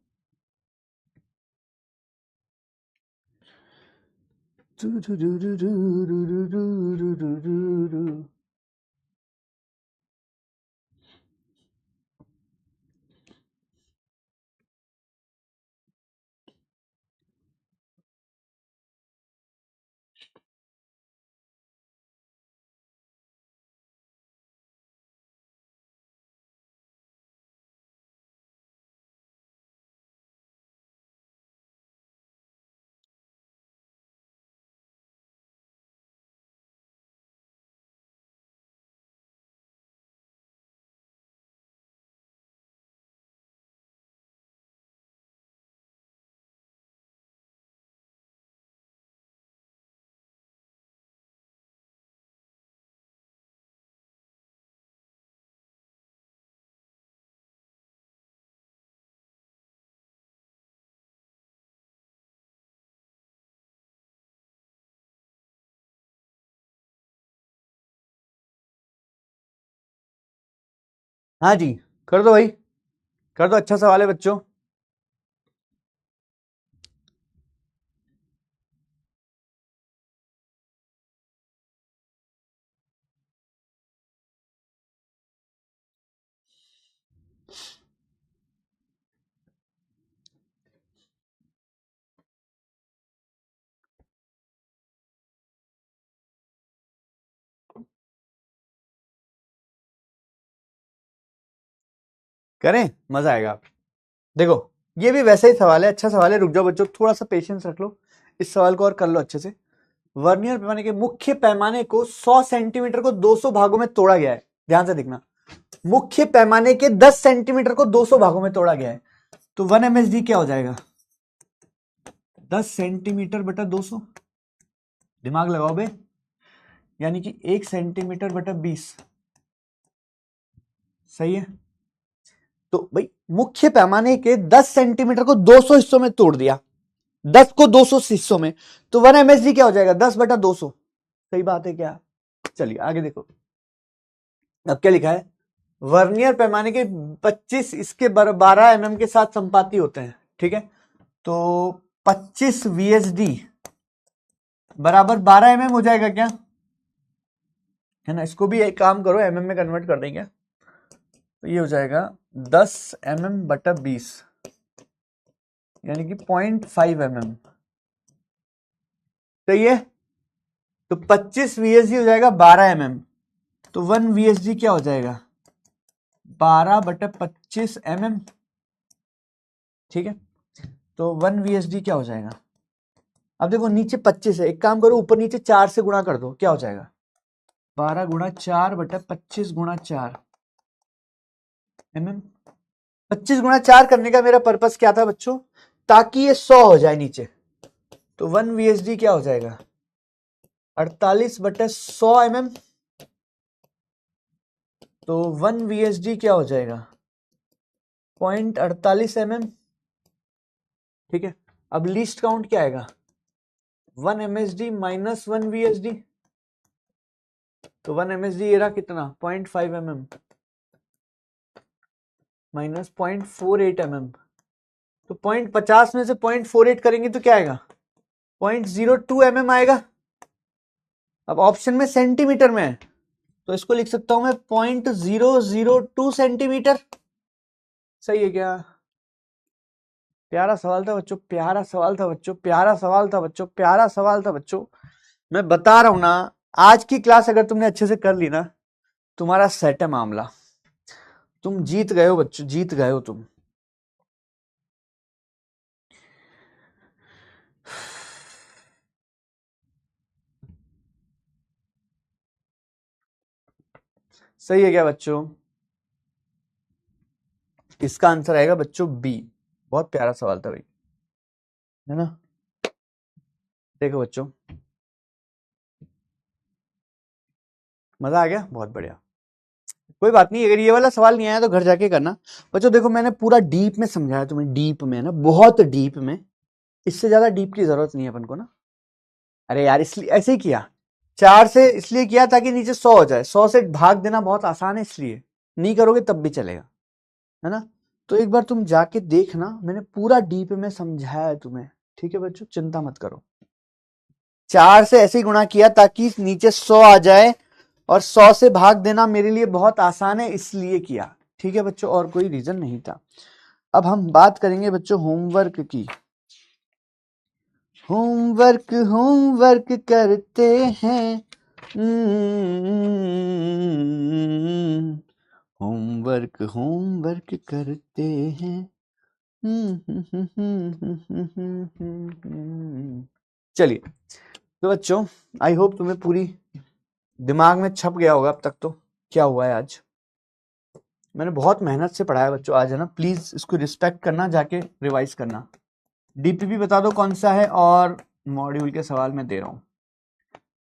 हाँ जी, कर दो भाई, कर दो। अच्छा सवाल है बच्चों। करें, मजा आएगा। देखो ये भी वैसा ही सवाल है, अच्छा सवाल है। रुक जाओ बच्चों, थोड़ा सा पेशेंस रख लो, इस सवाल को और कर लो अच्छे से। वर्नियर पैमाने के मुख्य पैमाने को 100 सेंटीमीटर को 200 भागों में तोड़ा गया है। ध्यान से देखना, मुख्य पैमाने के 10 सेंटीमीटर को 200 भागों में तोड़ा गया है। तो 1 MSD क्या हो जाएगा, 10 सेंटीमीटर बटा 200। दिमाग लगाओ बे, यानी कि 1 सेंटीमीटर बटा 20। सही है। तो भाई मुख्य पैमाने के 10 सेंटीमीटर को 200 हिस्सों में तोड़ दिया, 10 को 200 हिस्सों में, तो 1 MSD क्या हो जाएगा, 10/200। सही बात है क्या। चलिए आगे देखो, अब क्या लिखा है, वर्नियर पैमाने के 25 इसके 12 mm के साथ संपाती होते हैं। ठीक है, तो 25 VSD बराबर 12 mm हो जाएगा क्या, है ना। इसको भी एक काम करो, mm में कन्वर्ट कर देंगे, तो ये हो जाएगा 10 mm बटा 20, यानी कि 0.5 mm। सही है। तो 25 VSD हो जाएगा 12 mm, तो 1 VSD क्या हो जाएगा, 12/25 mm। ठीक है, तो 1 VSD क्या हो जाएगा। अब देखो नीचे 25 है, एक काम करो ऊपर नीचे 4 से गुणा कर दो, क्या हो जाएगा, 12 गुणा 4/25 गुणा 4 mm। 25 गुणा 4 करने का मेरा पर्पस क्या था बच्चों, ताकि ये 100 हो जाए नीचे। तो 1 VSD क्या हो जाएगा, 48/100 mm, तो 1 VSD क्या हो जाएगा 0.48 mm। ठीक है, अब लीस्ट काउंट क्या आएगा 1 MSD माइनस 1 VSD, तो 1 MSD ये रहा कितना 0.5 mm माइनस 0.48 mm, तो 0.50 में से 0.48 करेंगे तो क्या आएगा 0.02 mm आएगा। अब ऑप्शन में सेंटीमीटर में है तो इसको लिख सकता हूं मैं 0.002 सेंटीमीटर। सही है क्या? प्यारा सवाल था बच्चों, प्यारा सवाल था बच्चों, प्यारा सवाल था बच्चों, प्यारा सवाल था बच्चों। मैं बता रहा हूं ना, आज की क्लास अगर तुमने अच्छे से कर ली ना, तुम्हारा सेट है मामला, तुम जीत गए हो बच्चों, जीत गए हो तुम। सही है क्या बच्चों? इसका आंसर आएगा बच्चों बी। बहुत प्यारा सवाल था भाई, है ना? देखो बच्चों, मजा आ गया, बहुत बढ़िया। कोई बात नहीं, अगर ये वाला सवाल नहीं आया तो घर जाके करना बच्चों। देखो मैंने पूरा डीप में समझाया तुम्हें, डीप में ना, बहुत डीप में। इससे ज्यादा डीप की जरूरत नहीं है अपन को ना। अरे यार इसलिए ऐसे ही किया, 4 से इसलिए किया ताकि नीचे 100 हो जाए। 100 से भाग देना बहुत आसान है, इसलिए नहीं करोगे तब भी चलेगा, है ना? तो एक बार तुम जाके देखना, मैंने पूरा डीप में समझाया है तुम्हें। ठीक है बच्चों, चिंता मत करो। 4 से ऐसे ही गुणा किया ताकि नीचे 100 आ जाए, और 100 से भाग देना मेरे लिए बहुत आसान है इसलिए किया। ठीक है बच्चों, और कोई रीजन नहीं था। अब हम बात करेंगे बच्चों होमवर्क की। होमवर्क होमवर्क करते हैं, होमवर्क होमवर्क करते हैं। चलिए तो बच्चों, आई होप तुम्हें पूरी दिमाग में छप गया होगा अब तक तो क्या हुआ है आज। मैंने बहुत मेहनत से पढ़ाया बच्चों आज, है ना? प्लीज इसको रिस्पेक्ट करना, जाके रिवाइज करना। डीपीपी बता दो कौन सा है, और मॉड्यूल के सवाल मैं दे रहा हूं।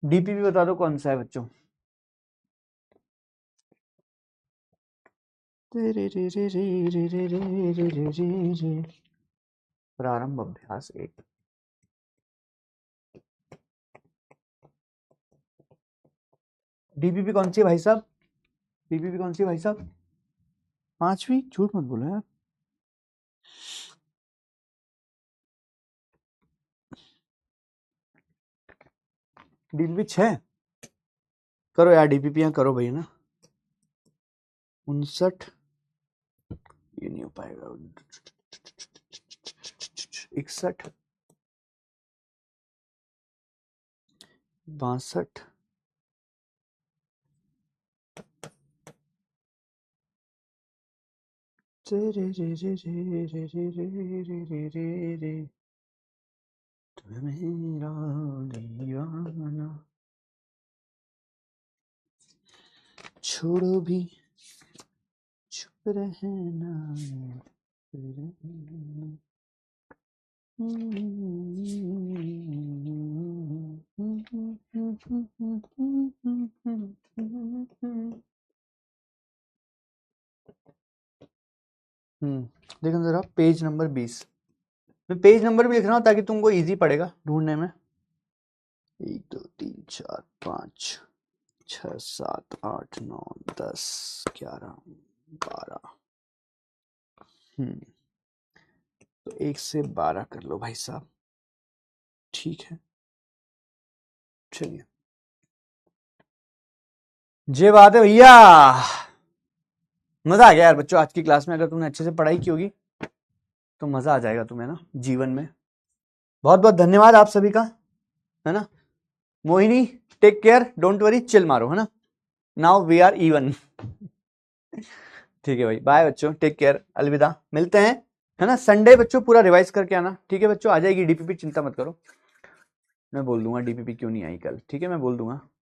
डीपीपी बता दो कौन सा है बच्चों। प्रारंभ अभ्यास 1। डीपीपी कौन सी है भाई साहब? डीपीपी कौन सी है भाई साहब? 5वीं? झूठ मत बोलो यार। डीपीपी 6 करो यार, डीपीपी करो भैया ना। 59 ये नहीं हो पाएगा। 61 62 मेरा दीवाना छोड़ो भी चुप रहना। देखो जरा पेज नंबर 20। मैं पेज नंबर भी लिख रहा हूँ ताकि तुमको इजी पड़ेगा ढूंढने में। 1 2 3 4 5 6 7 8 9 10 11 12। तो 1 से 12 कर लो भाई साहब। ठीक है, चलिए, जे बात है भैया। मजा आ गया यार बच्चों आज की क्लास में। अगर तुमने अच्छे से पढ़ाई की होगी तो मजा आ जाएगा तुम्हें ना जीवन में। बहुत बहुत धन्यवाद आप सभी का, है ना? Mohini take care, don't worry, chill मारो, है ना? Now we are even. ठीक है भाई, बाय बच्चों, टेक केयर, अलविदा, मिलते हैं, है ना? संडे बच्चों पूरा रिवाइज करके आना। ठीक है बच्चों, आ जाएगी डीपीपी, चिंता मत करो। मैं बोल दूंगा डीपीपी क्यों नहीं आई कल, ठीक है? मैं बोल दूंगा।